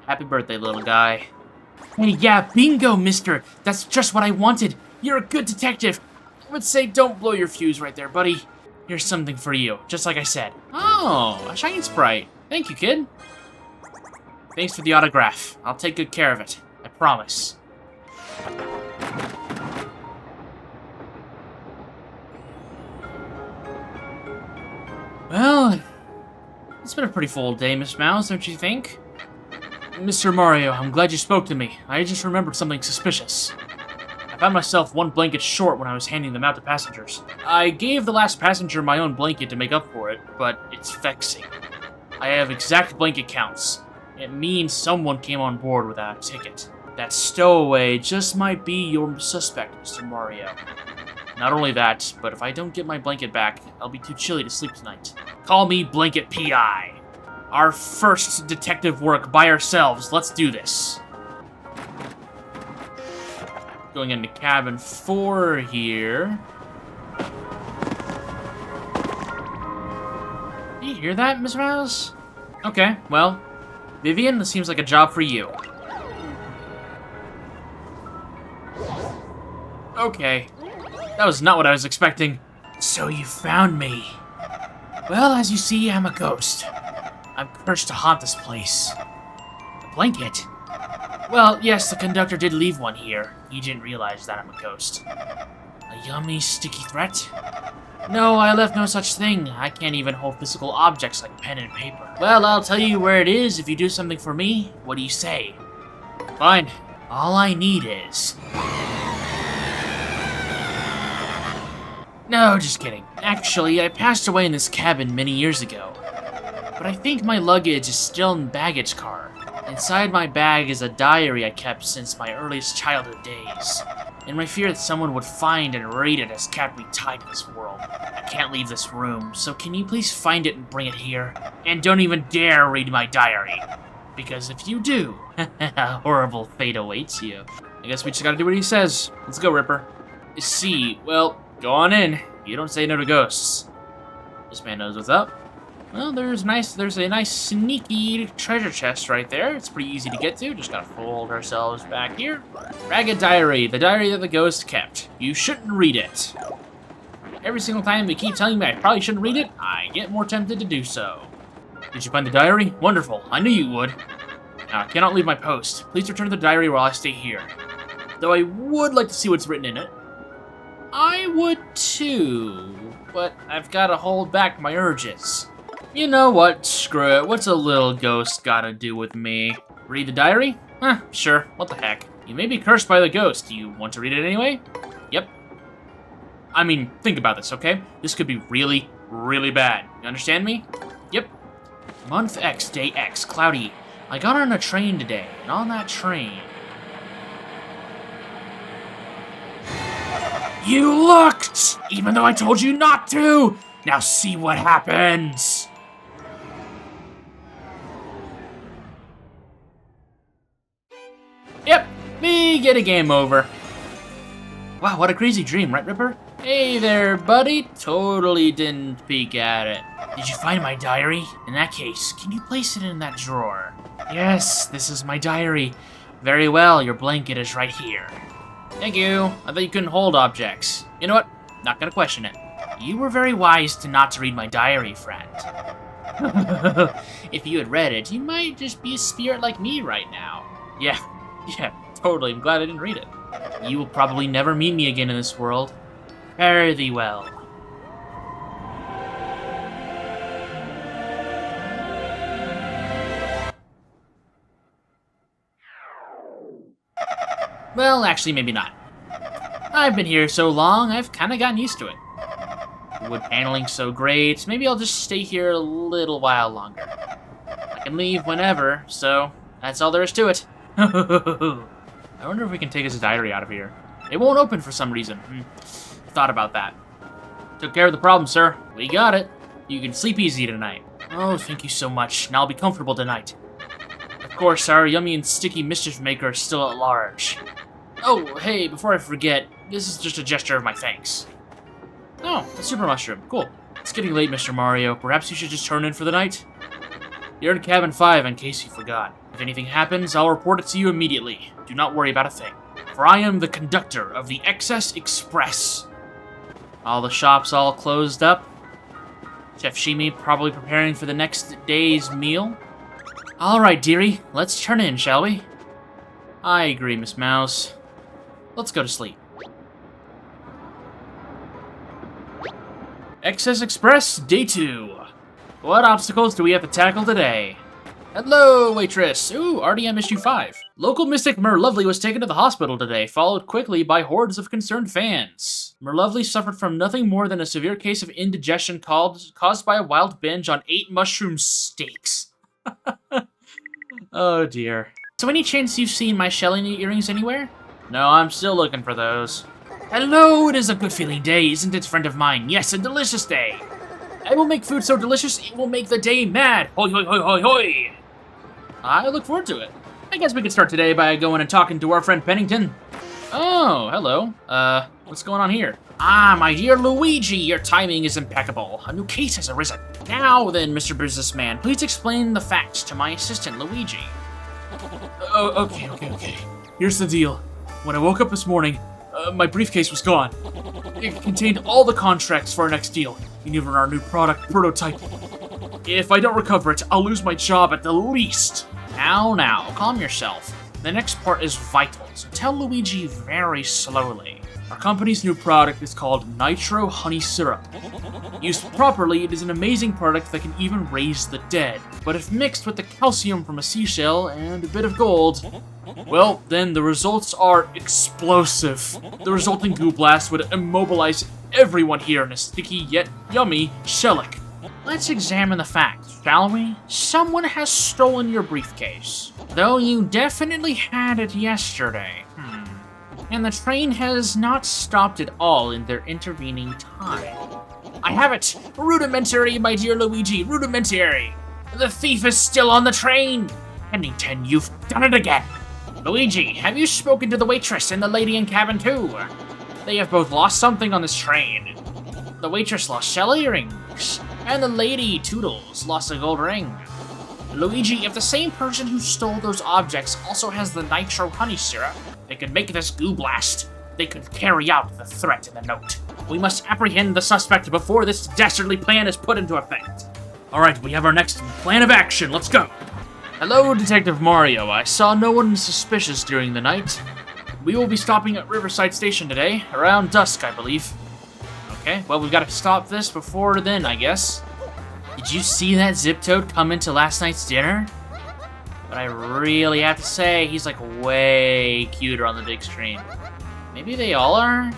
Happy birthday, little guy. Hey, yeah, bingo, mister. That's just what I wanted. You're a good detective. I would say don't blow your fuse right there, buddy. Here's something for you, just like I said. Oh, a shiny sprite. Thank you, kid. Thanks for the autograph. I'll take good care of it. I promise. Well, it's been a pretty full day, Miss Mouse, don't you think? Mr. Mario, I'm glad you spoke to me. I just remembered something suspicious. I found myself one blanket short when I was handing them out to passengers. I gave the last passenger my own blanket to make up for it, but it's vexing. I have exact blanket counts. It means someone came on board without a ticket. That stowaway just might be your suspect, Mr. Mario. Not only that, but if I don't get my blanket back, I'll be too chilly to sleep tonight. Call me Blanket P.I. Our first detective work by ourselves. Let's do this. Going into cabin 4 here. Do you hear that, Miss Mouse? Okay, well, Vivian, this seems like a job for you. Okay. That was not what I was expecting. So you found me. Well, as you see, I'm a ghost. I'm cursed to haunt this place. A blanket? Well, yes, the conductor did leave one here. He didn't realize that I'm a ghost. A yummy, sticky threat? No, I left no such thing. I can't even hold physical objects like pen and paper. Well, I'll tell you where it is if you do something for me. What do you say? Fine. All I need is... No, just kidding. Actually, I passed away in this cabin many years ago. But I think my luggage is still in the baggage car. Inside my bag is a diary I kept since my earliest childhood days. In my fear that someone would find and read it has kept me tied to this world. I can't leave this room, so can you please find it and bring it here? And don't even dare read my diary. Because if you do, a horrible fate awaits you. I guess we just gotta do what he says. Let's go, Ripper. See, well... Go on in. You don't say no to ghosts. This man knows what's up. Well, there's a nice sneaky treasure chest right there. It's pretty easy to get to. Just gotta fold ourselves back here. Ragged Diary, the diary that the ghost kept. You shouldn't read it. Every single time they keep telling me I probably shouldn't read it, I get more tempted to do so. Did you find the diary? Wonderful. I knew you would. Now, I cannot leave my post. Please return the diary while I stay here. Though I would like to see what's written in it. I would too, but I've got to hold back my urges. You know what, screw it, what's a little ghost gotta do with me? Read the diary? Huh, sure, what the heck. You may be cursed by the ghost, do you want to read it anyway? Yep. I mean, think about this, okay? This could be really, really bad. You understand me? Yep. Month X, day X, cloudy. I got on a train today, and on that train... You looked! Even though I told you not to! Now see what happens! We get a game over. Wow, what a crazy dream, right, Ripper? Hey there, buddy. Totally didn't peek at it. Did you find my diary? In that case, can you place it in that drawer? Yes, this is my diary. Very well, your blanket is right here. Thank you. I thought you couldn't hold objects. You know what? Not gonna question it. You were very wise not to read my diary, friend. If you had read it, you might just be a spirit like me right now. Yeah, totally. I'm glad I didn't read it. You will probably never meet me again in this world. Fare thee well. Well, actually, maybe not. I've been here so long, I've kind of gotten used to it. Wood paneling's so great, maybe I'll just stay here a little while longer. I can leave whenever, so that's all there is to it. I wonder if we can take his diary out of here. It won't open for some reason. Thought about that. Took care of the problem, sir. We got it. You can sleep easy tonight. Oh, thank you so much. Now I'll be comfortable tonight. Of course, our yummy and sticky mischief maker is still at large. Oh, hey, before I forget, this is just a gesture of my thanks. Oh, a super mushroom. Cool. It's getting late, Mr. Mario. Perhaps you should just turn in for the night? You're in cabin 5 in case you forgot. If anything happens, I'll report it to you immediately. Do not worry about a thing. For I am the conductor of the Excess Express. All the shops all closed up. Chef Shimi probably preparing for the next day's meal. Alright, dearie. Let's turn in, shall we? I agree, Miss Mouse. Let's go to sleep. Excess Express, Day 2. What obstacles do we have to tackle today? Hello, waitress. Ooh, RDM issue 5. Local mystic Merlovely was taken to the hospital today, followed quickly by hordes of concerned fans. Merlovely suffered from nothing more than a severe case of indigestion caused by a wild binge on 8 mushroom steaks. Oh dear. So any chance you've seen my Shelly earrings anywhere? No, I'm still looking for those. Hello, it is a good feeling day, isn't it, friend of mine? Yes, a delicious day. I will make food so delicious, it will make the day mad. Hoi, hoi, hoi, hoi, hoi. I look forward to it. I guess we could start today by going and talking to our friend Pennington. Oh, hello. What's going on here? Ah, my dear Luigi, your timing is impeccable. A new case has arisen. Now then, Mr. Businessman, please explain the facts to my assistant, Luigi. Oh, okay. Here's the deal. When I woke up this morning, my briefcase was gone. It contained all the contracts for our next deal, and even our new product prototype. If I don't recover it, I'll lose my job at the least. Now, calm yourself. The next part is vital, so tell Luigi very slowly. Our company's new product is called Nitro Honey Syrup. Used properly, it is an amazing product that can even raise the dead. But if mixed with the calcium from a seashell and a bit of gold, well, then the results are explosive. The resulting goo blast would immobilize everyone here in a sticky yet yummy shellac. Let's examine the facts, shall we? Someone has stolen your briefcase, though you definitely had it yesterday. And the train has not stopped at all in their intervening time. I have it! Rudimentary, my dear Luigi, rudimentary! The thief is still on the train! Pennington, you've done it again! Luigi, have you spoken to the waitress and the lady in cabin 2? They have both lost something on this train. The waitress lost shell earrings, and the lady, Toodles, lost a gold ring. Luigi, if the same person who stole those objects also has the nitro honey syrup, they could make this goo blast. They could carry out the threat in the note. We must apprehend the suspect before this dastardly plan is put into effect. Alright, we have our next plan of action. Let's go. Hello, Detective Mario. I saw no one suspicious during the night. We will be stopping at Riverside Station today, around dusk, I believe. Okay, well, we've got to stop this before then, I guess. Did you see that Zip Toad come into last night's dinner? But I really have to say, he's like way cuter on the big screen. Maybe they all are?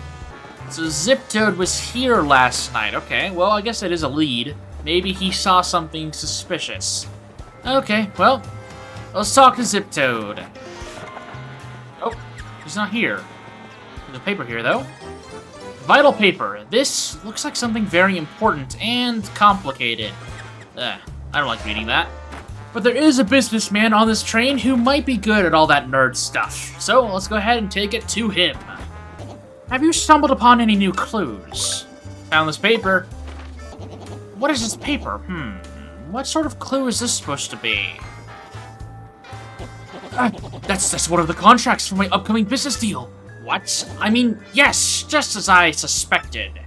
So Zip Toad was here last night. Okay, well, I guess that is a lead. Maybe he saw something suspicious. Okay, well, let's talk to Zip Toad. Oh, he's not here. There's a paper here, though. Vital paper. This looks like something very important and complicated. I don't like reading that. But there is a businessman on this train who might be good at all that nerd stuff. So let's go ahead and take it to him. Have you stumbled upon any new clues? Found this paper. What is this paper? What sort of clue is this supposed to be? That's one of the contracts for my upcoming business deal. What? I mean, yes, just as I suspected.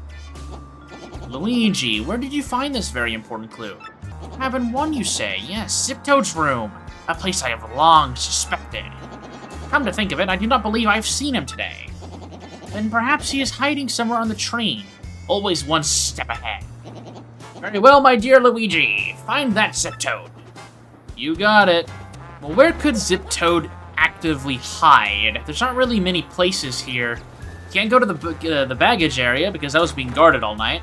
Luigi, where did you find this very important clue? Cabin 1, you say? Yes, Ziptoad's room. A place I have long suspected. Come to think of it, I do not believe I've seen him today. Then perhaps he is hiding somewhere on the train. Always one step ahead. Very well, my dear Luigi. Find that Ziptoad. You got it. Well, where could Ziptoad actively hide? There's not really many places here. Can't go to the baggage area because that was being guarded all night.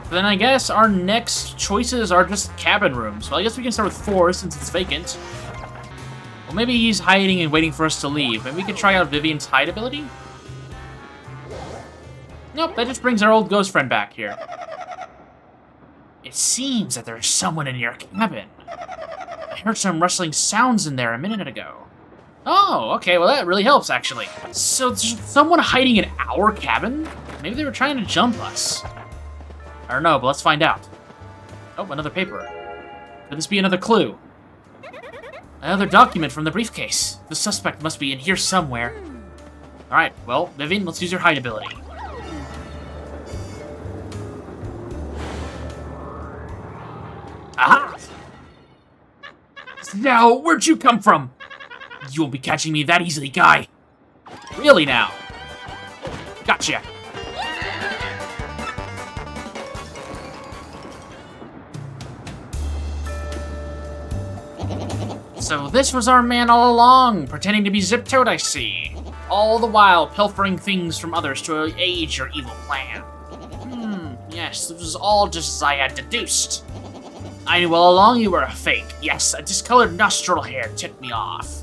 Then I guess our next choices are just cabin rooms. Well, I guess we can start with 4 since it's vacant. Well, maybe he's hiding and waiting for us to leave. Maybe we could try out Vivian's hide ability? Nope, that just brings our old ghost friend back here. It seems that there is someone in your cabin. I heard some rustling sounds in there a minute ago. Oh, okay, well that really helps, actually. So there's someone hiding in our cabin? Maybe they were trying to jump us. I don't know, but let's find out. Oh, another paper. Could this be another clue? Another document from the briefcase. The suspect must be in here somewhere. Alright, well, Vivian, let's use your hide ability. Aha! Now, where'd you come from? You won't be catching me that easily, guy. Really now? Gotcha. So this was our man all along, pretending to be Ziptoad, I see. All the while pilfering things from others to aid your evil plan. Yes, this was all just as I had deduced. I knew all along you were a fake. Yes, a discolored nostril hair tipped me off.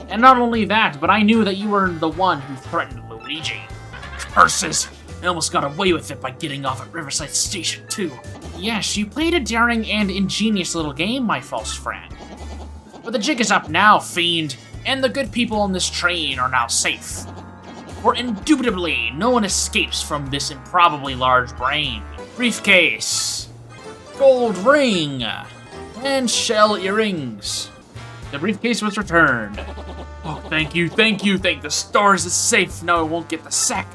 And not only that, but I knew that you were the one who threatened Luigi. Curses! I almost got away with it by getting off at Riverside Station, too. Yes, you played a daring and ingenious little game, my false friend. But the jig is up now, fiend, and the good people on this train are now safe. For indubitably, no one escapes from this improbably large brain. Briefcase, gold ring, and shell earrings. The briefcase was returned. Oh, thank you, thank the stars it's safe, now I won't get the sack.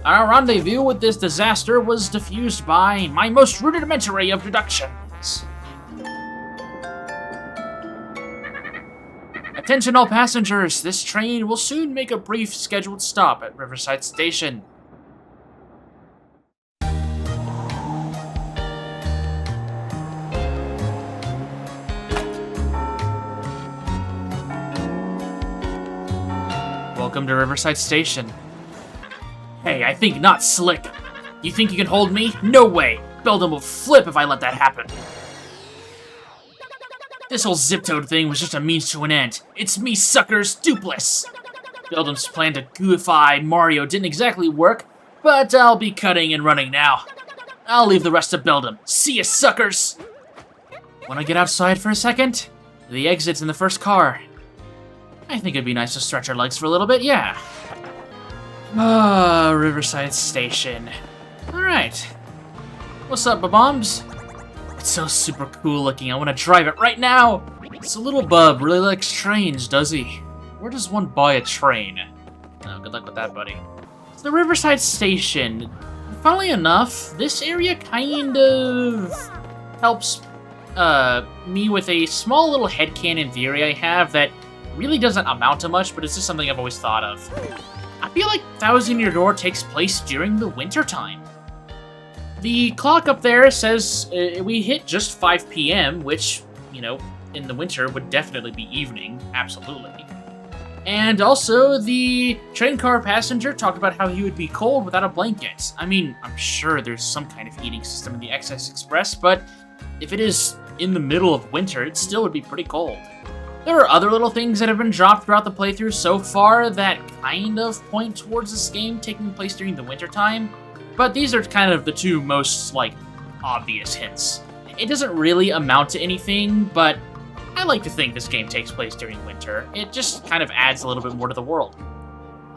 Our rendezvous with this disaster was diffused by my most rudimentary of deductions. Attention all passengers, this train will soon make a brief scheduled stop at Riverside Station. Welcome to Riverside Station. Hey, I think not, Slick. You think you can hold me? No way! Beldam will flip if I let that happen. This whole Ziptoad thing was just a means to an end. It's me, suckers, Dupless! Beldam's plan to goofy Mario didn't exactly work, but I'll be cutting and running now. I'll leave the rest to Beldam. See ya, suckers! Wanna get outside for a second? The exit's in the first car. I think it'd be nice to stretch our legs for a little bit, yeah. Ah, Riverside Station. Alright. What's up, Bombs? It's so super cool looking, I want to drive it right now! This little bub really likes trains, does he? Where does one buy a train? Oh, good luck with that, buddy. It's the Riverside Station. Funnily enough, this area kind of helps me with a small little headcanon theory I have that really doesn't amount to much, but it's just something I've always thought of. I feel like Thousand Year Door takes place during the winter time. The clock up there says we hit just 5 p.m., which, you know, in the winter would definitely be evening, absolutely. And also, the train car passenger talked about how he would be cold without a blanket. I mean, I'm sure there's some kind of heating system in the XS Express, but if it is in the middle of winter, it still would be pretty cold. There are other little things that have been dropped throughout the playthrough so far that kind of point towards this game taking place during the winter time, but these are kind of the two most, like, obvious hints. It doesn't really amount to anything, but I like to think this game takes place during winter. It just kind of adds a little bit more to the world.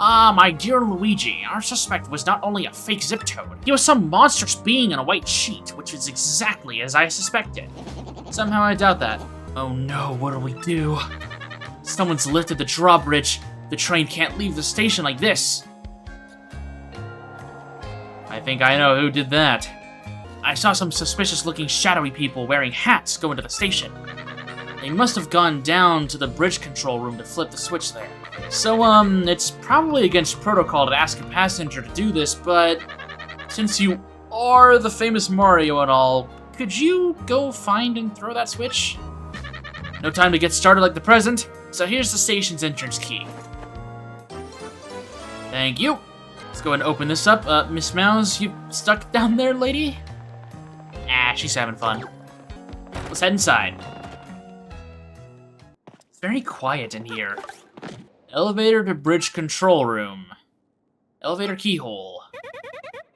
Ah, my dear Luigi, our suspect was not only a fake zip toad, he was some monstrous being in a white sheet, which is exactly as I suspected. Somehow I doubt that. Oh no, what do we do? Someone's lifted the drawbridge. The train can't leave the station like this. I think I know who did that. I saw some suspicious-looking shadowy people wearing hats go into the station. They must have gone down to the bridge control room to flip the switch there. So, it's probably against protocol to ask a passenger to do this, but since you are the famous Mario and all, could you go find and throw that switch? No time to get started like the present, so here's the station's entrance key. Thank you. Let's go ahead and open this up. Miss Mouse, you stuck down there, lady? Ah, she's having fun. Let's head inside. It's very quiet in here. Elevator to bridge control room. Elevator keyhole.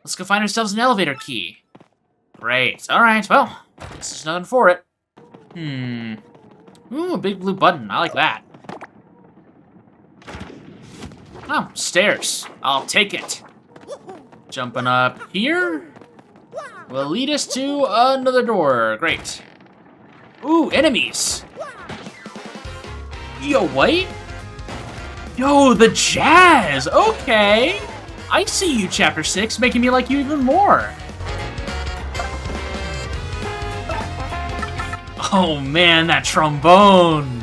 Let's go find ourselves an elevator key. Great. Alright, well, guess there's nothing for it. Ooh, a big blue button. I like that. Oh, stairs. I'll take it. Jumping up here will lead us to another door. Great. Ooh, enemies. Yo, wait. Yo, the jazz! Okay! I see you, Chapter 6, making me like you even more. Oh man, that trombone!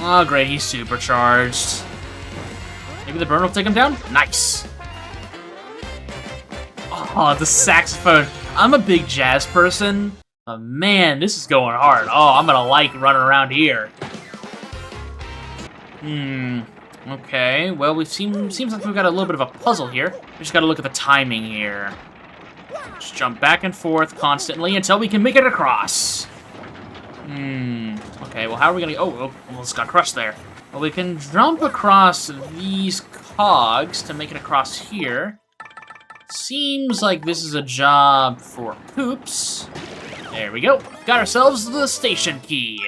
Oh great, he's supercharged. Maybe the burn will take him down? Nice! Oh, the saxophone. I'm a big jazz person, but man, this is going hard. Oh, I'm gonna like running around here. Okay, well, seems like we've got a little bit of a puzzle here. We just gotta look at the timing here. Just jump back and forth constantly until we can make it across. Okay, well, how are we gonna... Oh, almost got crushed there. Well, we can jump across these cogs to make it across here. Seems like this is a job for Poops. There we go. Got ourselves the station key.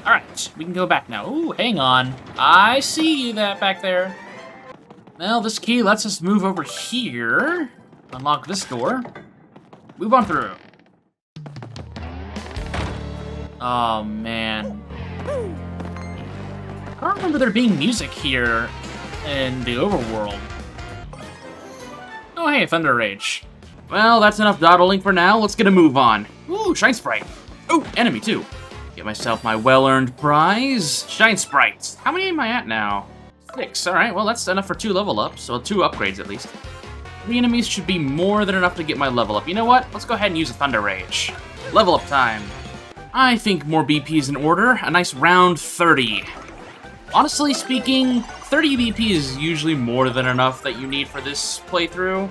Alright, we can go back now. Ooh, hang on. I see you back there. Well, this key lets us move over here. Unlock this door. Move on through. Oh, man. I don't remember there being music here in the overworld. Oh, hey, Thunder Rage. Well, that's enough dawdling for now. Let's get a move on. Ooh, Shine Sprite. Ooh, enemy, too. Get myself my well-earned prize. Shine Sprites. How many am I at now? 6. Alright, well, that's enough for 2 level ups. Well, 2 upgrades, at least. 3 enemies should be more than enough to get my level up. You know what? Let's go ahead and use a Thunder Rage. Level up time. I think more BP is in order. A nice round 30. Honestly speaking, 30 BP is usually more than enough that you need for this playthrough,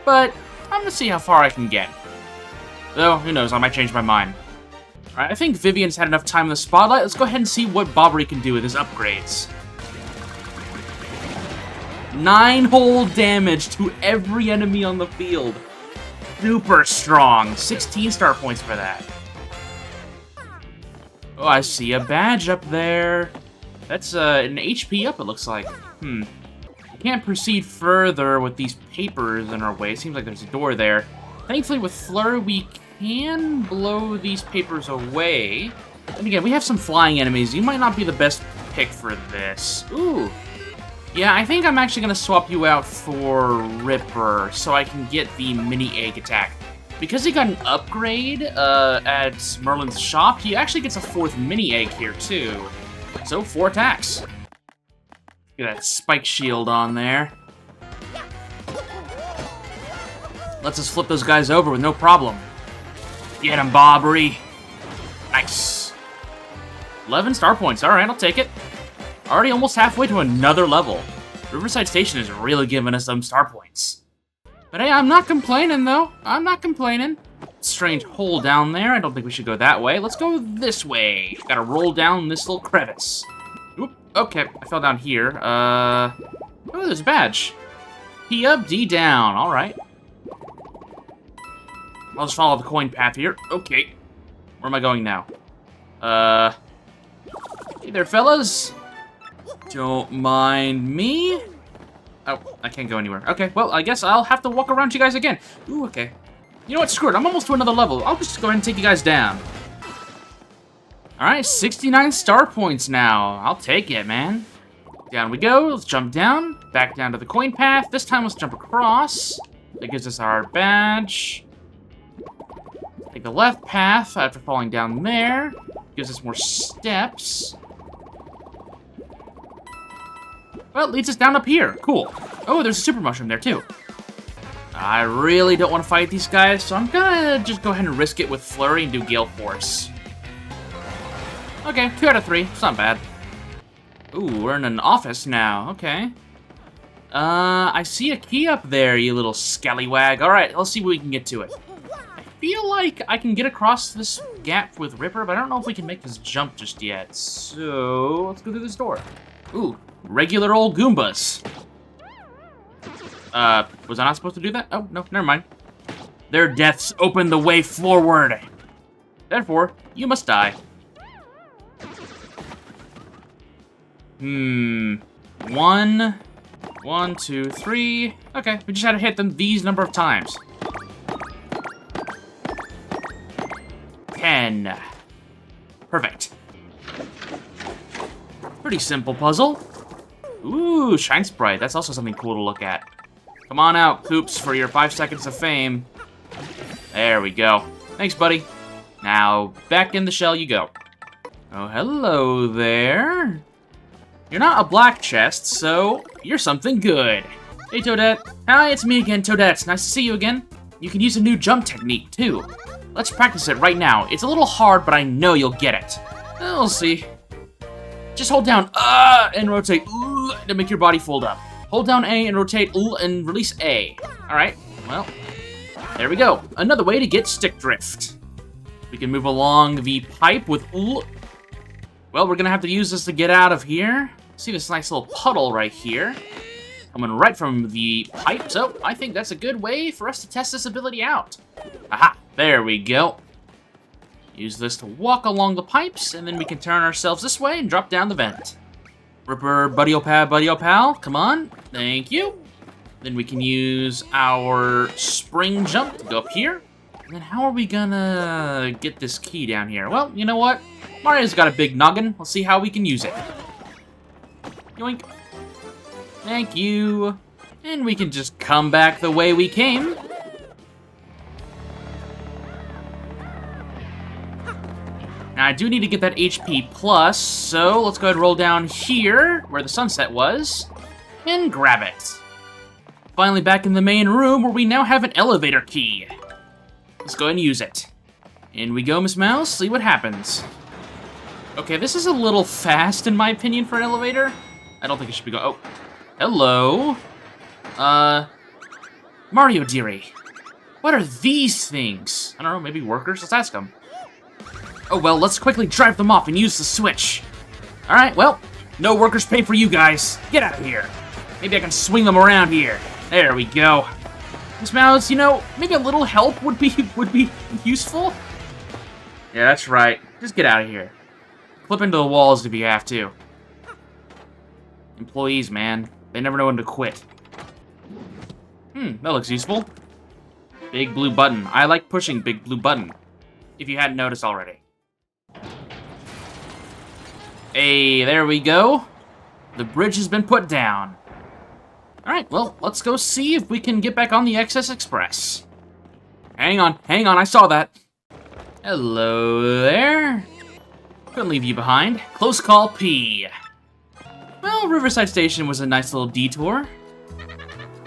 but I'm gonna see how far I can get. Though, who knows, I might change my mind. Alright, I think Vivian's had enough time in the spotlight. Let's go ahead and see what Bobbery can do with his upgrades. 9-hole damage to every enemy on the field. Super strong. 16 star points for that. Oh, I see a badge up there. That's an HP up, it looks like. We can't proceed further with these papers in our way. It seems like there's a door there. Thankfully, with Fleur, we can blow these papers away. And again, we have some flying enemies. You might not be the best pick for this. Ooh. Yeah, I think I'm actually going to swap you out for Ripper so I can get the mini egg attack. Because he got an upgrade at Merlin's shop, he actually gets a 4th mini egg here, too. So, 4 attacks. Get that spike shield on there. Lets us flip those guys over with no problem. Get him, Bobbery. Nice. 11 star points. Alright, I'll take it. Already almost halfway to another level. Riverside Station is really giving us some star points. But hey, I'm not complaining, though. I'm not complaining. Strange hole down there. I don't think we should go that way. Let's go this way. Gotta roll down this little crevice. Oop, okay. I fell down here. Oh, there's a badge. P up, D down. All right. I'll just follow the coin path here. Okay. Where am I going now? Hey there, fellas. Don't mind me. Oh, I can't go anywhere. Okay, well, I guess I'll have to walk around you guys again. Ooh, okay. You know what? Screw it. I'm almost to another level. I'll just go ahead and take you guys down. Alright, 69 star points now. I'll take it, man. Down we go. Let's jump down. Back down to the coin path. This time, let's jump across. That gives us our badge. Take the left path after falling down there. Gives us more steps. Well, it leads us down up here. Cool. Oh, there's a super mushroom there, too. I really don't want to fight these guys, so I'm gonna just go ahead and risk it with Flurry and do Gale Force. Okay, 2 out of 3. It's not bad. Ooh, we're in an office now. Okay. I see a key up there, you little scallywag. Alright, let's see if we can get to it. I feel like I can get across this gap with Ripper, but I don't know if we can make this jump just yet. So, let's go through this door. Ooh, regular old Goombas. Was I not supposed to do that? Oh, no, never mind. Their deaths open the way forward. Therefore, you must die. One, 2, 3. Okay, we just had to hit them these number of times. 10. Perfect. Pretty simple puzzle. Ooh, Shine Sprite. That's also something cool to look at. Come on out, Koops, for your 5 seconds of fame. There we go. Thanks, buddy. Now, back in the shell you go. Oh, hello there. You're not a black chest, so you're something good. Hey, Toadette. Hi, it's me again, Toadette. Nice to see you again. You can use a new jump technique, too. Let's practice it right now. It's a little hard, but I know you'll get it. We'll see. Just hold down and rotate to make your body fold up. Hold down A and rotate and release A. Alright, well, there we go. Another way to get stick drift. We can move along the pipe with Well, we're gonna have to use this to get out of here. See this nice little puddle right here. Coming right from the pipe, so I think that's a good way for us to test this ability out. Aha, there we go. Use this to walk along the pipes, and then we can turn ourselves this way and drop down the vent. Ripper, buddy-o-pal, come on. Thank you. Then we can use our spring jump to go up here. And then how are we gonna get this key down here? Well, you know what? Mario's got a big noggin. Let's see how we can use it. Yoink. Thank you. And we can just come back the way we came. Now, I do need to get that HP plus, so let's go ahead and roll down here, where the sunset was, and grab it. Finally back in the main room, where we now have an elevator key. Let's go ahead and use it. In we go, Miss Mouse, see what happens. Okay, this is a little fast, in my opinion, for an elevator. I don't think it should be going. Oh, hello. Mario dearie. What are these things? I don't know, maybe workers? Let's ask them. Oh, well, let's quickly drive them off and use the switch. Alright, well, no workers pay for you guys. Get out of here. Maybe I can swing them around here. There we go. Miss Mouse, you know, maybe a little help would be useful. Yeah, that's right. Just get out of here. Clip into the walls if you have to. Employees, man. They never know when to quit. That looks useful. Big blue button. I like pushing big blue button. If you hadn't noticed already. Hey, there we go. The bridge has been put down. Alright, well, let's go see if we can get back on the XS Express. Hang on, I saw that. Hello there. Couldn't leave you behind. Close call P. Well, Riverside Station was a nice little detour.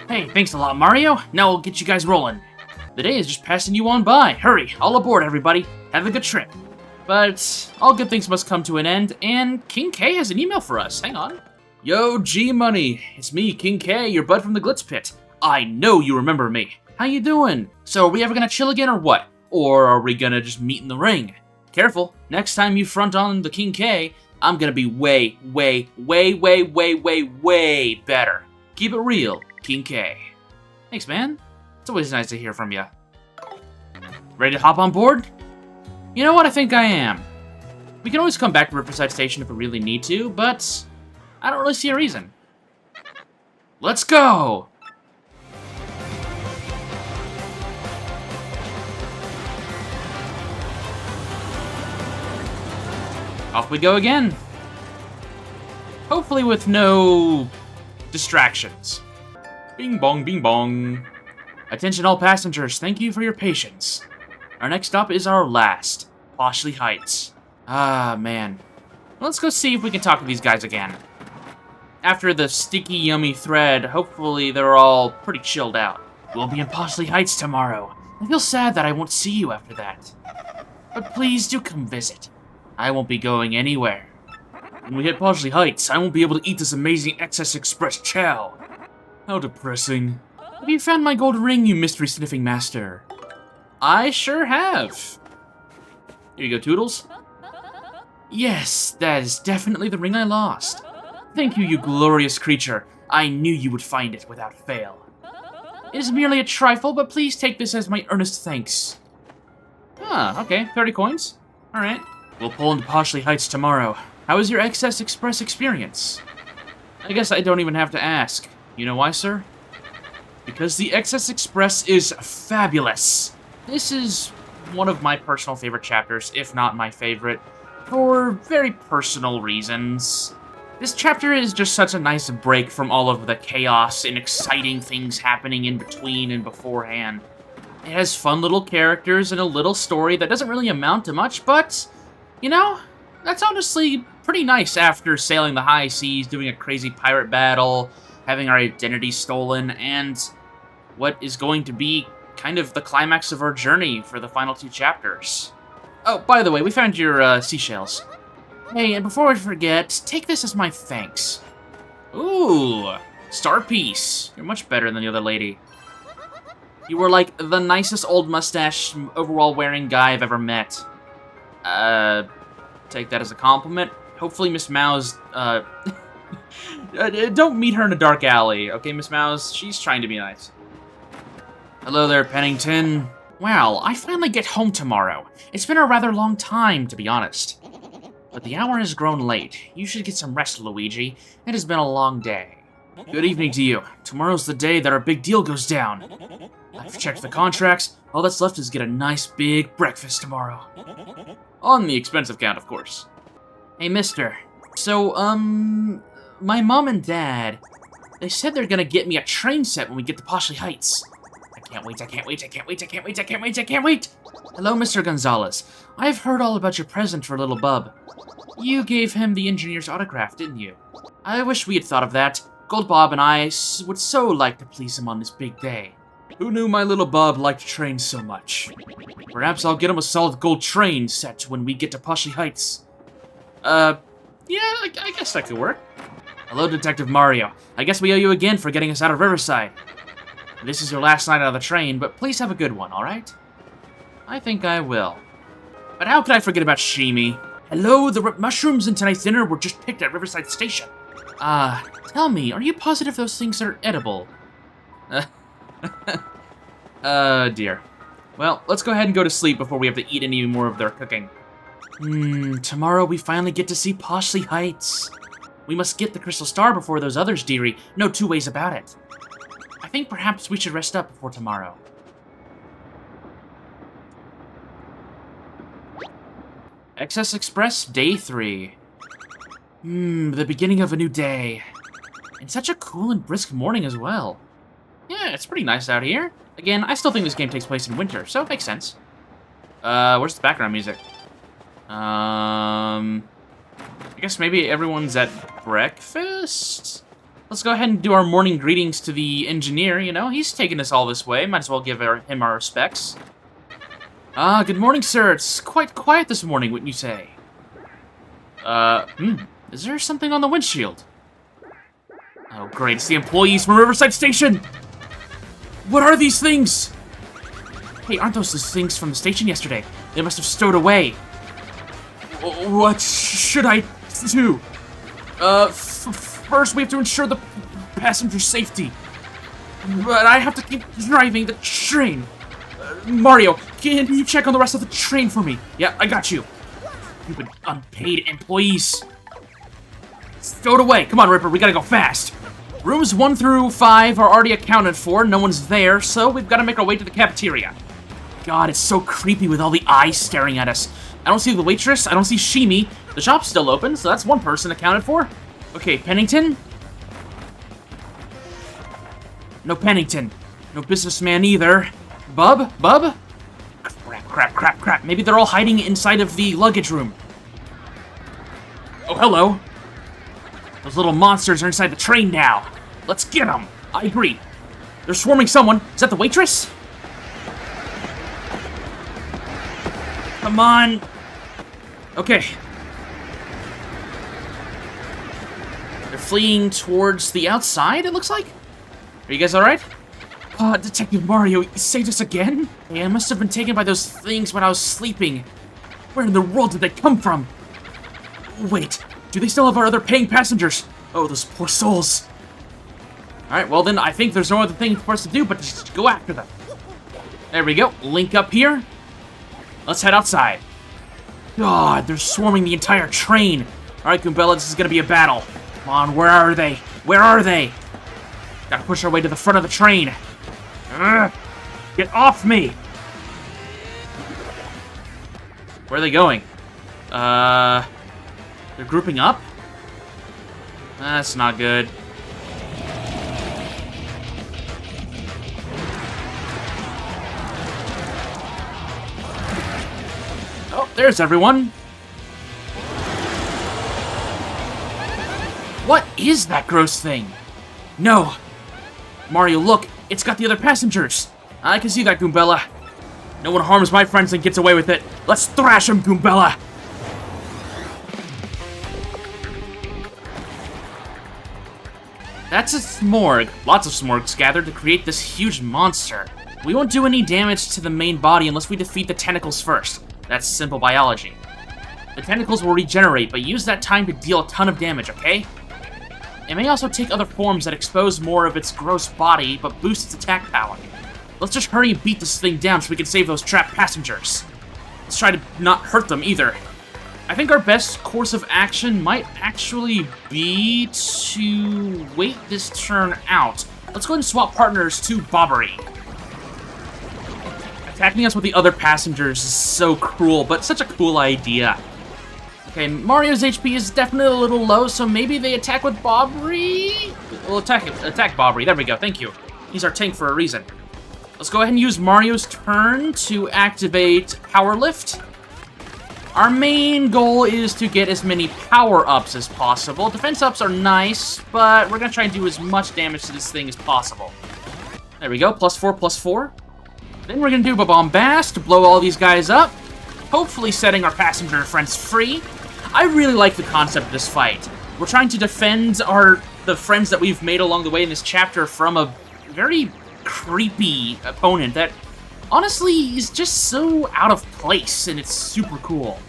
Hey, thanks a lot, Mario. Now we'll get you guys rolling. The day is just passing you on by. Hurry, all aboard, everybody. Have a good trip. But all good things must come to an end, and King K has an email for us. Hang on. Yo, G-Money. It's me, King K, your bud from the Glitz Pit. I know you remember me. How you doing? So are we ever gonna chill again or what? Or are we gonna just meet in the ring? Careful. Next time you front on the King K, I'm gonna be way better. Keep it real, King K. Thanks, man. It's always nice to hear from you. Ready to hop on board? You know what? I think I am. We can always come back to Riverside Station if we really need to, but I don't really see a reason. Let's go! Off we go again. Hopefully with no distractions. Bing bong, bing bong. Attention all passengers, thank you for your patience. Our next stop is our last, Poshely Heights. Ah, man. Let's go see if we can talk to these guys again. After the sticky, yummy thread, hopefully they're all pretty chilled out. We'll be in Poshely Heights tomorrow. I feel sad that I won't see you after that. But please do come visit. I won't be going anywhere. When we hit Poshely Heights, I won't be able to eat this amazing Excess Express chow. How depressing. Have you found my gold ring, you mystery-sniffing master? I sure have. Here you go, Toodles. Yes, that is definitely the ring I lost. Thank you, you glorious creature. I knew you would find it without fail. It is merely a trifle, but please take this as my earnest thanks. Ah, okay, 30 coins. Alright. We'll pull into Poshely Heights tomorrow. How was your Excess Express experience? I guess I don't even have to ask. You know why, sir? Because the Excess Express is fabulous. This is one of my personal favorite chapters, if not my favorite, for very personal reasons. This chapter is just such a nice break from all of the chaos and exciting things happening in between and beforehand. It has fun little characters and a little story that doesn't really amount to much, but, you know, that's honestly pretty nice after sailing the high seas, doing a crazy pirate battle, having our identity stolen, and what is going to be kind of the climax of our journey for the final 2 chapters. Oh, by the way, we found your seashells. Hey, and before I forget, take this as my thanks. Ooh, star piece. You're much better than the other lady. You were like the nicest old mustache, overall-wearing guy I've ever met. Take that as a compliment. Hopefully Miss Mao's, don't meet her in a dark alley, okay, Miss Mouse? She's trying to be nice. Hello there, Pennington. Wow, I finally get home tomorrow. It's been a rather long time, to be honest. But the hour has grown late. You should get some rest, Luigi. It has been a long day. Good evening to you. Tomorrow's the day that our big deal goes down. I've checked the contracts. All that's left is get a nice big breakfast tomorrow. On the expensive count, of course. Hey, mister. So, my mom and dad, they said they're gonna get me a train set when we get to Poshely Heights. I can't wait, I can't wait, I can't wait, I can't wait, I can't wait, I can't wait! Hello, Mr. Gonzalez. I've heard all about your present for little Bub. You gave him the engineer's autograph, didn't you? I wish we had thought of that. Gold Bob and I would so like to please him on this big day. Who knew my little Bob liked trains so much? Perhaps I'll get him a solid gold train set when we get to Poshely Heights. Yeah, I guess that could work. Hello, Detective Mario. I guess we owe you again for getting us out of Riverside. This is your last night on the train, but please have a good one, alright? I think I will. But how could I forget about Shimi? Hello, the mushrooms in tonight's dinner were just picked at Riverside Station. Tell me, are you positive those things are edible? Dear. Well, let's go ahead and go to sleep before we have to eat any more of their cooking. Tomorrow we finally get to see Poshely Heights. We must get the Crystal Star before those others, dearie. No 2 ways about it. I think perhaps we should rest up before tomorrow. Excess Express, Day 3. The beginning of a new day. And such a cool and brisk morning as well. Yeah, it's pretty nice out here. Again, I still think this game takes place in winter, so it makes sense. Where's the background music? I guess maybe everyone's at breakfast? Let's go ahead and do our morning greetings to the engineer, you know? He's taking us all this way. Might as well give him our respects. Good morning, sir. It's quite quiet this morning, wouldn't you say? Is there something on the windshield? Oh, great. It's the employees from Riverside Station! What are these things? Hey, aren't those the things from the station yesterday? They must have stowed away. What should I do? First we have to ensure the passenger safety. But I have to keep driving the train. Mario, can you check on the rest of the train for me? Yeah, I got you. Stupid unpaid employees. Throw it away. Come on, Ripper, we gotta go fast. Rooms 1 through 5 are already accounted for. No one's there, so we've got to make our way to the cafeteria. God, it's so creepy with all the eyes staring at us. I don't see the waitress. I don't see Shimi. The shop's still open, so that's one person accounted for. Okay, Pennington. No Pennington. No businessman either. Bub? Crap. Maybe they're all hiding inside of the luggage room. Oh, hello. Those little monsters are inside the train now. Let's get them. I agree. They're swarming someone. Is that the waitress? Come on. Okay. They're fleeing towards the outside, it looks like. Are you guys alright? Detective Mario, you saved us again? Yeah, I must have been taken by those things when I was sleeping. Where in the world did they come from? Wait, do they still have our other paying passengers? Oh, those poor souls. Alright, well then, I think there's no other thing for us to do but just go after them. There we go. Link up here. Let's head outside. God, they're swarming the entire train. Alright, Goombella, this is gonna be a battle. Come on, where are they? Where are they? Gotta push our way to the front of the train. Ugh, get off me! Where are they going? They're grouping up? That's not good. Oh, there's everyone. What is that gross thing? No! Mario, look! It's got the other passengers! I can see that, Goombella. No one harms my friends and gets away with it. Let's thrash him, Goombella! That's a smorg. Lots of smorgs gathered to create this huge monster. We won't do any damage to the main body unless we defeat the tentacles first. That's simple biology. The tentacles will regenerate, but use that time to deal a ton of damage, okay? It may also take other forms that expose more of its gross body, but boost its attack power. Let's just hurry and beat this thing down so we can save those trapped passengers. Let's try to not hurt them either. I think our best course of action might actually be to wait this turn out. Let's go ahead and swap partners to Bobbery. Attacking us with the other passengers is so cruel, but such a cool idea. Okay, Mario's HP is definitely a little low, so maybe they attack with Bobbery? We'll attack Bobbery. There we go, thank you. He's our tank for a reason. Let's go ahead and use Mario's turn to activate Power Lift. Our main goal is to get as many power-ups as possible. Defense ups are nice, but we're going to try and do as much damage to this thing as possible. There we go, +4/+4. Then we're going to do a Bombast to blow all these guys up, hopefully setting our passenger friends free. I really like the concept of this fight. We're trying to defend the friends that we've made along the way in this chapter from a very creepy opponent that honestly is just so out of place, and it's super cool.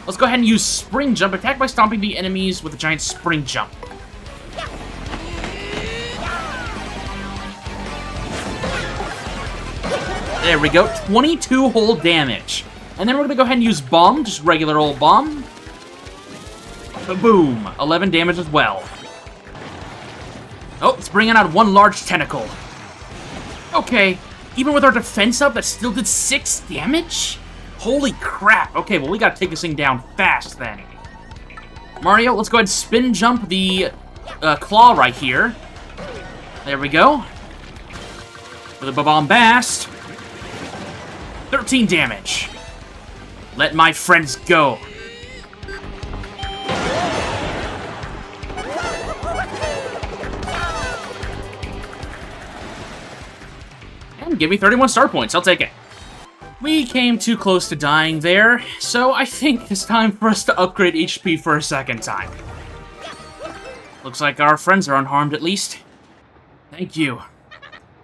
Let's go ahead and use Spring Jump. Attack by stomping the enemies with a giant Spring Jump. There we go, 22 whole damage. And then we're going to go ahead and use Bomb, just regular old Bomb. Boom, 11 damage as well. Oh, it's bringing out one large tentacle. Okay, even with our defense up, that still did 6 damage? Holy crap. Okay, well, we gotta take this thing down fast, then. Mario, let's go ahead and spin jump the claw right here. There we go. With a Bombast. 13 damage. Let my friends go. And give me 31 star points, I'll take it. We came too close to dying there, so I think it's time for us to upgrade HP for a second time. Looks like our friends are unharmed at least. Thank you.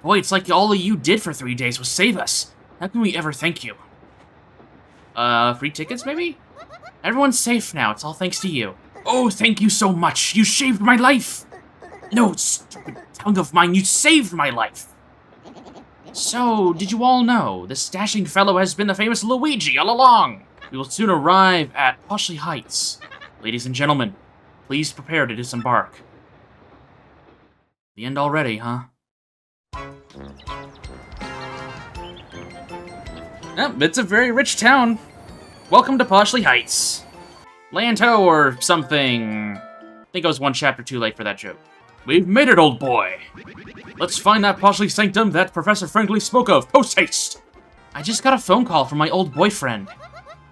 Boy, it's like all you did for 3 days was save us. How can we ever thank you? Free tickets, maybe? Everyone's safe now. It's all thanks to you. Oh, thank you so much. You saved my life. No, stupid tongue of mine, you saved my life! So, did you all know, this dashing fellow has been the famous Luigi all along? We will soon arrive at Poshely Heights. Ladies and gentlemen, please prepare to disembark. The end already, huh? Yep, it's a very rich town. Welcome to Poshely Heights. Lanto or something. I think I was one chapter too late for that joke. We've made it, old boy. Let's find that Poshely sanctum that Professor Frankly spoke of. Post haste! I just got a phone call from my old boyfriend.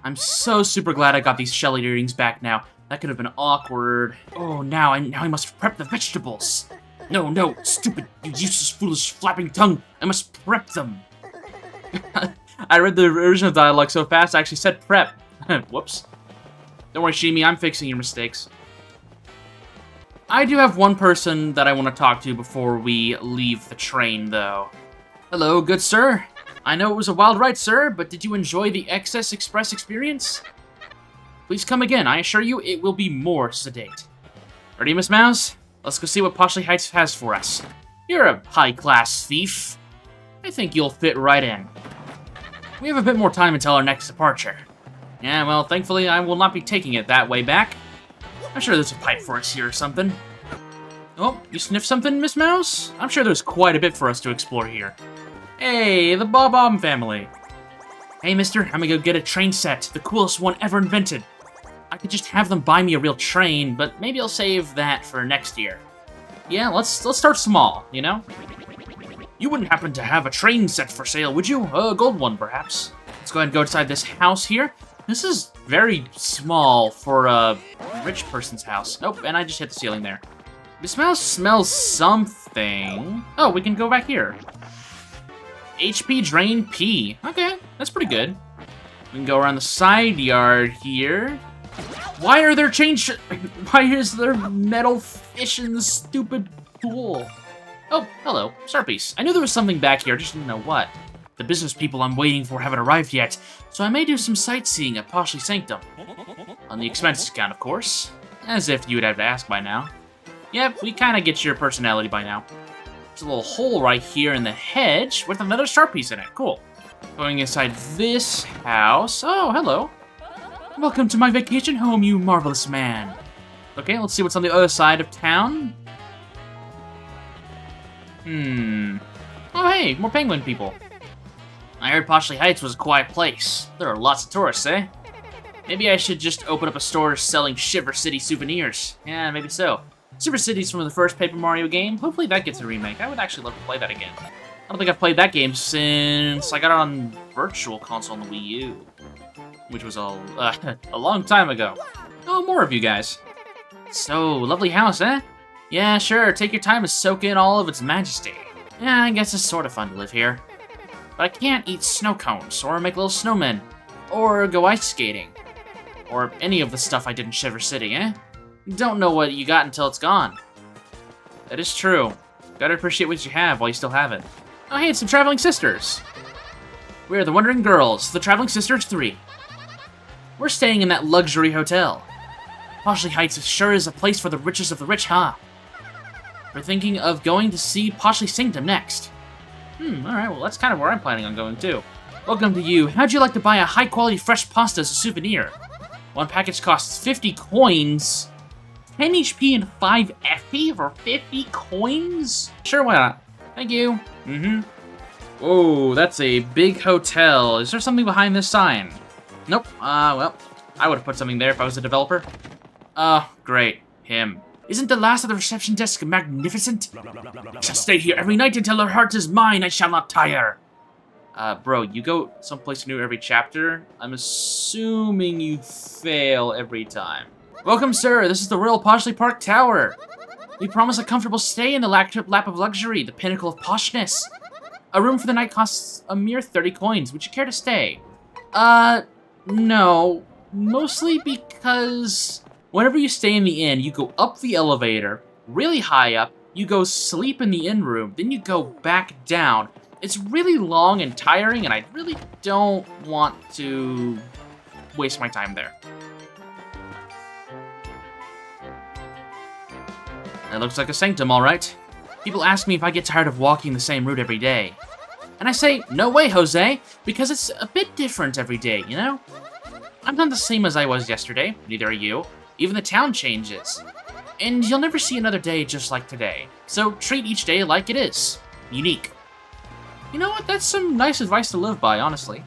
I'm so super glad I got these shell earrings back now. That could have been awkward. Oh, now I must prep the vegetables. No, stupid, you useless, foolish, flapping tongue. I must prep them. I read the original dialogue so fast I actually said prep. Whoops. Don't worry, Shimi, I'm fixing your mistakes. I do have one person that I want to talk to before we leave the train, though. Hello, good sir. I know it was a wild ride, sir, but did you enjoy the Excess Express experience? Please come again. I assure you it will be more sedate. Ready, Miss Mouse? Let's go see what Poshely Heights has for us. You're a high-class thief. I think you'll fit right in. We have a bit more time until our next departure. Yeah, well, thankfully I will not be taking it that way back. I'm sure there's a pipe for us here or something. Oh, you sniff something, Miss Mouse? I'm sure there's quite a bit for us to explore here. Hey, the Bob-Omb family. Hey, mister, I'm gonna go get a train set, the coolest one ever invented. I could just have them buy me a real train, but maybe I'll save that for next year. Yeah, let's start small, you know? You wouldn't happen to have a train set for sale, would you? A gold one, perhaps. Let's go ahead and go inside this house here. This is very small for a rich person's house. Nope, and I just hit the ceiling there. This house smells something. Oh, we can go back here. HP Drain P. Okay, that's pretty good. We can go around the side yard here. Why are there why is there metal fish in the stupid pool? Oh, hello, Star Piece. I knew there was something back here, I just didn't know what. The business people I'm waiting for haven't arrived yet, so I may do some sightseeing at Poshely Sanctum. On the expenses account, of course. As if you would have to ask by now. Yep, we kind of get your personality by now. There's a little hole right here in the hedge with another star piece in it. Cool. Going inside this house. Oh, hello. Welcome to my vacation home, you marvelous man. Okay, let's see what's on the other side of town. Oh, hey, more penguin people. I heard Poshely Heights was a quiet place. There are lots of tourists, eh? Maybe I should just open up a store selling Shiver City souvenirs. Yeah, maybe so. Shiver City's from the first Paper Mario game. Hopefully that gets a remake. I would actually love to play that again. I don't think I've played that game since I got it on Virtual Console on the Wii U. Which was a long time ago. Oh, more of you guys. So, lovely house, eh? Yeah, sure, take your time to soak in all of its majesty. Yeah, I guess it's sort of fun to live here. But I can't eat snow cones, or make little snowmen, or go ice skating. Or any of the stuff I did in Shiver City, eh? Don't know what you got until it's gone. That is true. Gotta appreciate what you have while you still have it. Oh hey, it's some Traveling Sisters! We are the Wandering Girls, the Traveling Sisters 3. We're staying in that luxury hotel. Poshely Heights sure is a place for the richest of the rich, huh? We're thinking of going to see Poshely Sanctum next. Alright, well that's kind of where I'm planning on going too. Welcome to you. How'd you like to buy a high-quality fresh pasta as a souvenir? One package costs 50 coins. 10 HP and 5 FP for 50 coins? Sure, why not? Thank you. Oh, that's a big hotel. Is there something behind this sign? Nope. Well, I would have put something there if I was a developer. Great. Him. Isn't the last of the reception desk magnificent? I shall stay here every night until her heart is mine. I shall not tire. Bro, you go someplace new every chapter. I'm assuming you fail every time. Welcome, sir. This is the Royal Poshely Park Tower. We promise a comfortable stay in the lap of luxury, the pinnacle of poshness. A room for the night costs a mere 30 coins. Would you care to stay? No. Mostly because whenever you stay in the inn, you go up the elevator, really high up, you go sleep in the inn room, then you go back down. It's really long and tiring, and I really don't want to waste my time there. It looks like a sanctum, alright. People ask me if I get tired of walking the same route every day. And I say, no way, Jose, because it's a bit different every day, you know? I'm not the same as I was yesterday, neither are you. Even the town changes. And you'll never see another day just like today. So treat each day like it is. Unique. You know what, that's some nice advice to live by, honestly.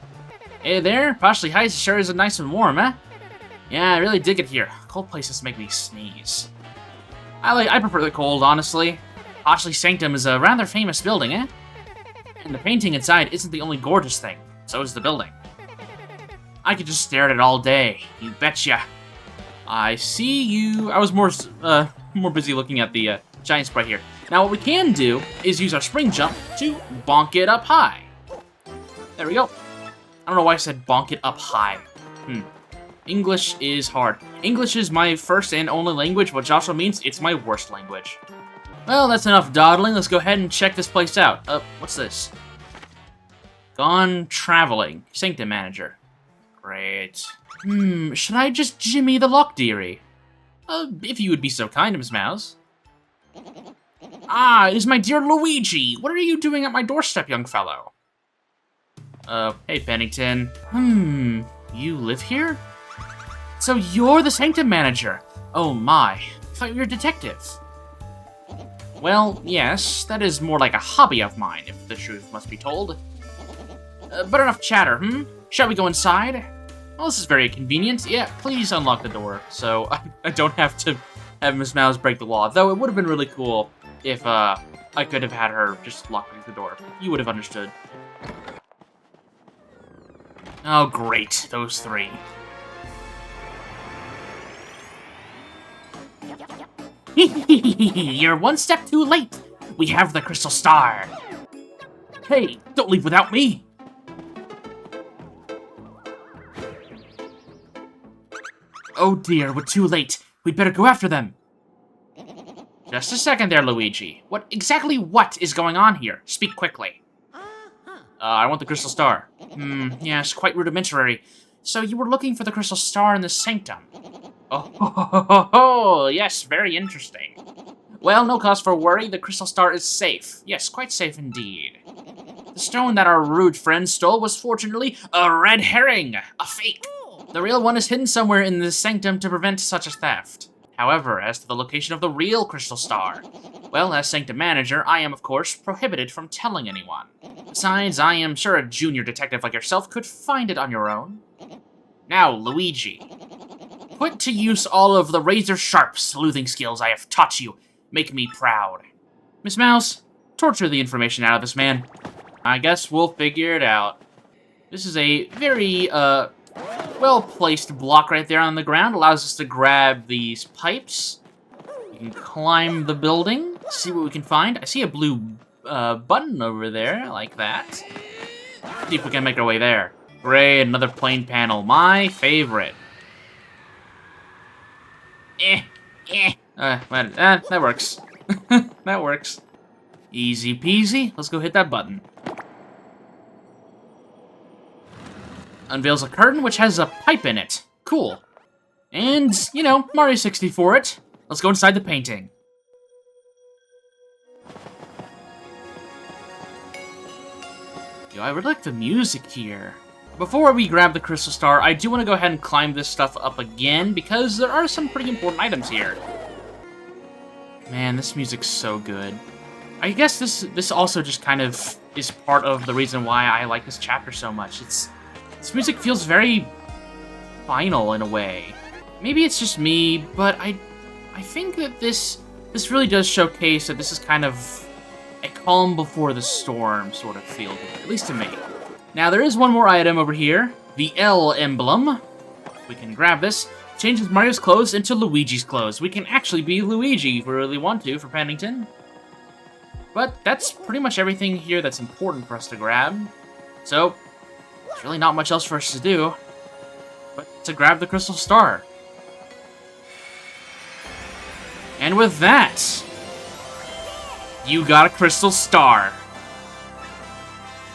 Hey there, Poshely Heights sure is nice and warm, eh? Yeah, I really dig it here. Cold places make me sneeze. I prefer the cold, honestly. Poshely Sanctum is a rather famous building, eh? And the painting inside isn't the only gorgeous thing. So is the building. I could just stare at it all day. You betcha. I see you. I was more busy looking at the giant sprite here. Now what we can do is use our spring jump to bonk it up high. There we go. I don't know why I said bonk it up high. English is hard. English is my first and only language, which also means it's my worst language. Well, that's enough dawdling. Let's go ahead and check this place out. What's this? Gone traveling. Sanctum manager. Great. Should I just jimmy the lock, dearie? If you would be so kind, Miss Mouse. Ah, it is my dear Luigi. What are you doing at my doorstep, young fellow? Hey, Pennington. You live here? So you're the Sanctum manager. Oh my, I thought you were a detective. Well, yes, that is more like a hobby of mine, if the truth must be told. But enough chatter, Shall we go inside? Well, this is very convenient. Yeah, please unlock the door, so I don't have to have Miss Mouse break the law. Though it would have been really cool if I could have had her just lock the door. You would have understood. Oh, great, those three. You're one step too late. We have the crystal star. Hey, don't leave without me. Oh dear, we're too late. We'd better go after them. Just a second there, Luigi. What is going on here? Speak quickly. I want the crystal star. Yes, quite rudimentary. So you were looking for the crystal star in the sanctum. Oh, yes, very interesting. Well, no cause for worry. The crystal star is safe. Yes, quite safe indeed. The stone that our rude friend stole was fortunately a red herring, a fake. The real one is hidden somewhere in the sanctum to prevent such a theft. However, as to the location of the real crystal star, well, as sanctum manager, I am, of course, prohibited from telling anyone. Besides, I am sure a junior detective like yourself could find it on your own. Now, Luigi, put to use all of the razor-sharp sleuthing skills I have taught you. Make me proud. Miss Mouse, torture the information out of this man. I guess we'll figure it out. This is a very, well-placed block right there on the ground. Allows us to grab these pipes. We can climb the building, see what we can find. I see a blue button over there, like that. See if we can make our way there. Great, another plane panel. My favorite. That works. That works. Easy peasy. Let's go hit that button. Unveils a curtain which has a pipe in it. Cool. And, you know, Mario 64 it. Let's go inside the painting. Yo, I really like the music here. Before we grab the crystal star, I do want to go ahead and climb this stuff up again, because there are some pretty important items here. Man, this music's so good. I guess this also just kind of is part of the reason why I like this chapter so much. This music feels very final in a way. Maybe it's just me, but I think that this really does showcase that this is kind of a calm before the storm sort of feel, at least to me. Now, there is one more item over here, the L emblem. We can grab this. Changes Mario's clothes into Luigi's clothes. We can actually be Luigi if we really want to for Pennington. But that's pretty much everything here that's important for us to grab. So, there's really not much else for us to do but to grab the crystal star. And with that, you got a crystal star.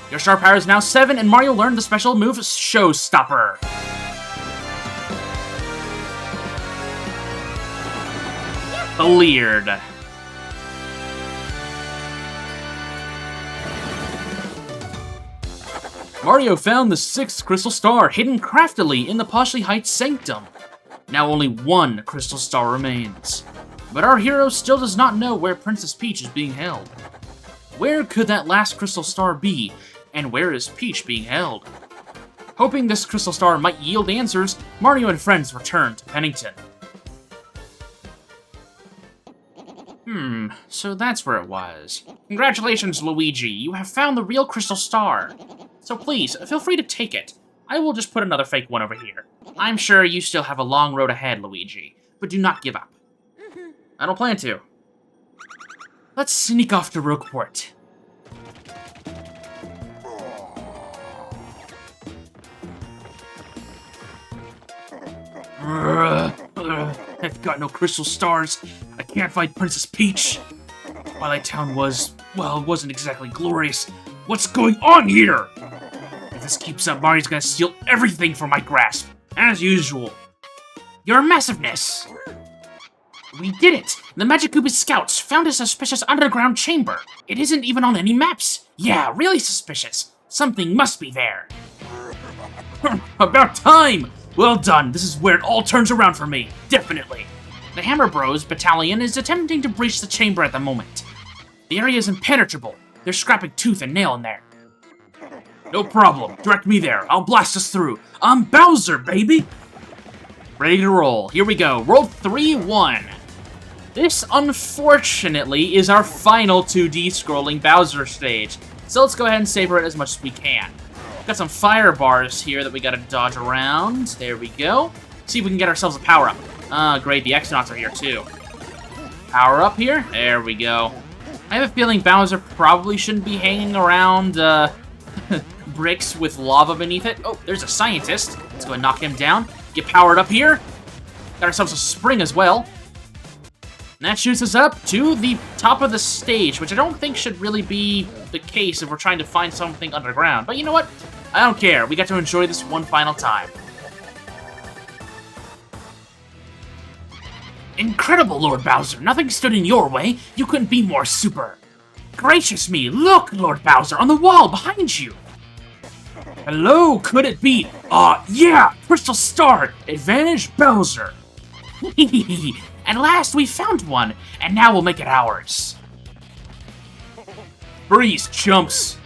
Your star power is now 7, and Mario learned the special move Showstopper. Cleared. Mario found the 6th crystal star hidden craftily in the Poshely Heights sanctum. Now only 1 crystal star remains. But our hero still does not know where Princess Peach is being held. Where could that last crystal star be, and where is Peach being held? Hoping this crystal star might yield answers, Mario and friends return to Pennington. So that's where it was. Congratulations, Luigi, you have found the real crystal star. So please, feel free to take it. I will just put another fake one over here. I'm sure you still have a long road ahead, Luigi, but do not give up. I don't plan to. Let's sneak off to Rogueport. I've got no crystal stars. I can't find Princess Peach. Twilight Town was, well, it wasn't exactly glorious. What's going on here? If this keeps up, Mario's gonna steal everything from my grasp, as usual. Your massiveness! We did it! The Magic Koopa scouts found a suspicious underground chamber. It isn't even on any maps. Yeah, really suspicious. Something must be there. About time! Well done, this is where it all turns around for me. Definitely. The Hammer Bros battalion is attempting to breach the chamber at the moment. The area is impenetrable. They're scrapping tooth and nail in there. No problem. Direct me there. I'll blast us through. I'm Bowser, baby! Ready to roll. Here we go. Roll 3-1. This, unfortunately, is our final 2D scrolling Bowser stage. So let's go ahead and savor it as much as we can. Got some fire bars here that we gotta dodge around. There we go. See if we can get ourselves a power-up. Ah, great. The Exonauts are here, too. Power up here. There we go. I have a feeling Bowser probably shouldn't be hanging around, bricks with lava beneath it. Oh, there's a scientist. Let's go and knock him down. Get powered up here. Got ourselves a spring as well. And that shoots us up to the top of the stage, which I don't think should really be the case if we're trying to find something underground. But you know what? I don't care. We got to enjoy this one final time. Incredible, Lord Bowser. Nothing stood in your way. You couldn't be more super. Gracious me. Look, Lord Bowser, on the wall behind you. Hello, could it be? Yeah, Crystal Star, Advantage Bowser. At last we found one, and now we'll make it ours. Freeze, chumps.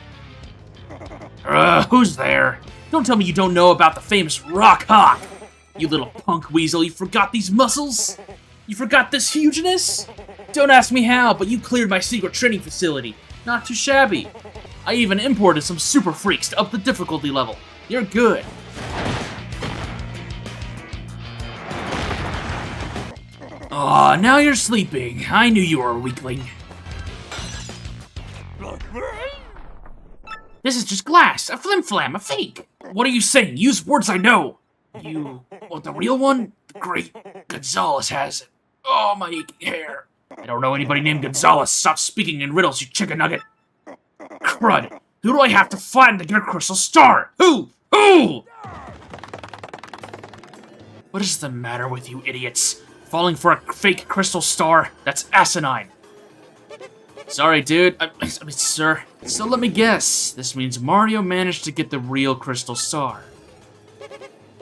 Who's there? Don't tell me you don't know about the famous Rock Hawk. You little punk weasel, you forgot these muscles? You forgot this hugeness? Don't ask me how, but you cleared my secret training facility. Not too shabby. I even imported some super freaks to up the difficulty level. You're good. Aw, now you're sleeping. I knew you were a weakling. This is just glass, a flim-flam, a fake. What are you saying? Use words I know. You want the real one? Great. Gonzalez has it. Oh, my aching hair. I don't know anybody named Gonzalez. Stop speaking in riddles, you chicken nugget. Crud. Who do I have to find to get a crystal star? Who? Who? What is the matter with you idiots? Falling for a fake crystal star? That's asinine. Sorry, dude. I mean, sir. So let me guess. This means Mario managed to get the real crystal star.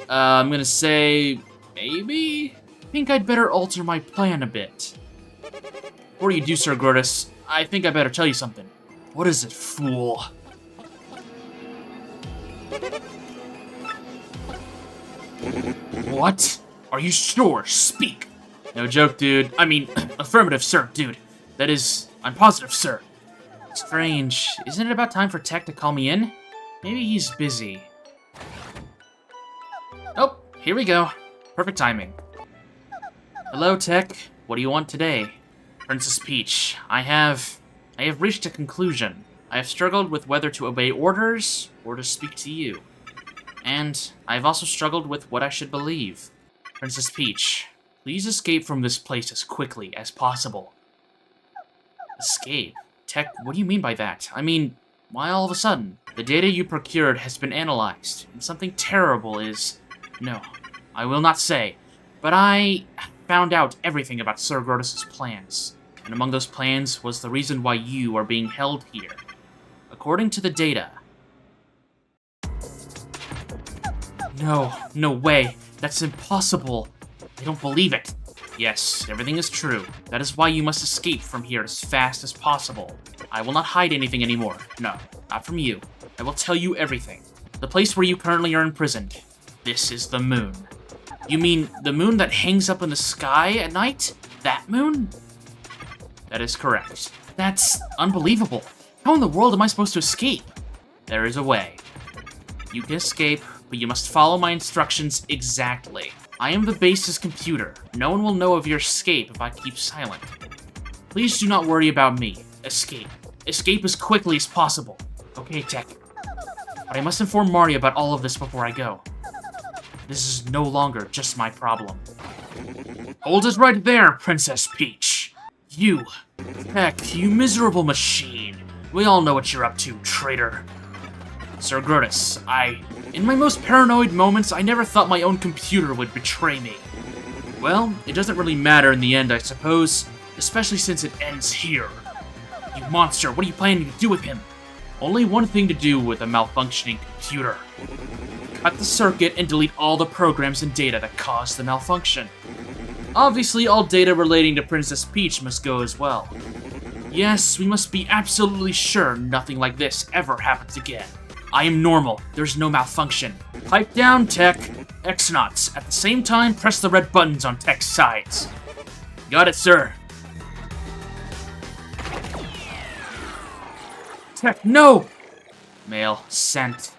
I'm gonna say... maybe? I think I'd better alter my plan a bit. Before you do, Sir Gortys, I think I better tell you something. What is it, fool? What? Are you sure? Speak! No joke, dude. I mean, affirmative, sir, dude. That is, I'm positive, sir. Strange. Isn't it about time for Tech to call me in? Maybe he's busy. Oh, here we go. Perfect timing. Hello, Tech. What do you want today? Princess Peach, I have reached a conclusion. I have struggled with whether to obey orders or to speak to you. And I have also struggled with what I should believe. Princess Peach, please escape from this place as quickly as possible. Escape? Tech, what do you mean by that? I mean, why all of a sudden? The data you procured has been analyzed, and something terrible is... No, I will not say, but I found out everything about Sir Gortys' plans. And among those plans was the reason why you are being held here. According to the data, No, no way. That's impossible. I don't believe it. Yes, everything is true. That is why you must escape from here as fast as possible. I will not hide anything anymore. No, not from you. I will tell you everything. The place where you currently are imprisoned. This is the moon. You mean the moon that hangs up in the sky at night? That moon? That is correct. That's unbelievable. How in the world am I supposed to escape? There is a way. You can escape, but you must follow my instructions exactly. I am the base's computer. No one will know of your escape if I keep silent. Please do not worry about me. Escape. Escape as quickly as possible. Okay, Tech. But I must inform Mario about all of this before I go. This is no longer just my problem. Hold it right there, Princess Peach. You. Heck, you miserable machine. We all know what you're up to, traitor. Sir Grotus, in my most paranoid moments, I never thought my own computer would betray me. Well, it doesn't really matter in the end, I suppose, especially since it ends here. You monster, what are you planning to do with him? Only one thing to do with a malfunctioning computer. Cut the circuit and delete all the programs and data that caused the malfunction. Obviously, all data relating to Princess Peach must go as well. Yes, we must be absolutely sure nothing like this ever happens again. I am normal. There's no malfunction. Pipe down, Tech. X-Nauts. At the same time, press the red buttons on Tech's sides. Got it, sir. Tech, no! Mail sent.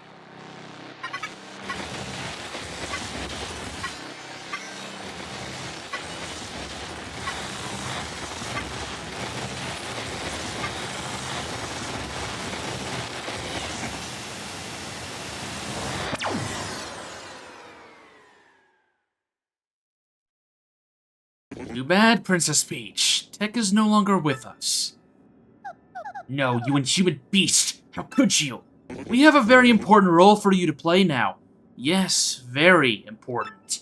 Too bad, Princess Peach. Tech is no longer with us. No, you inhuman beast! How could you? We have a very important role for you to play now. Yes, very important.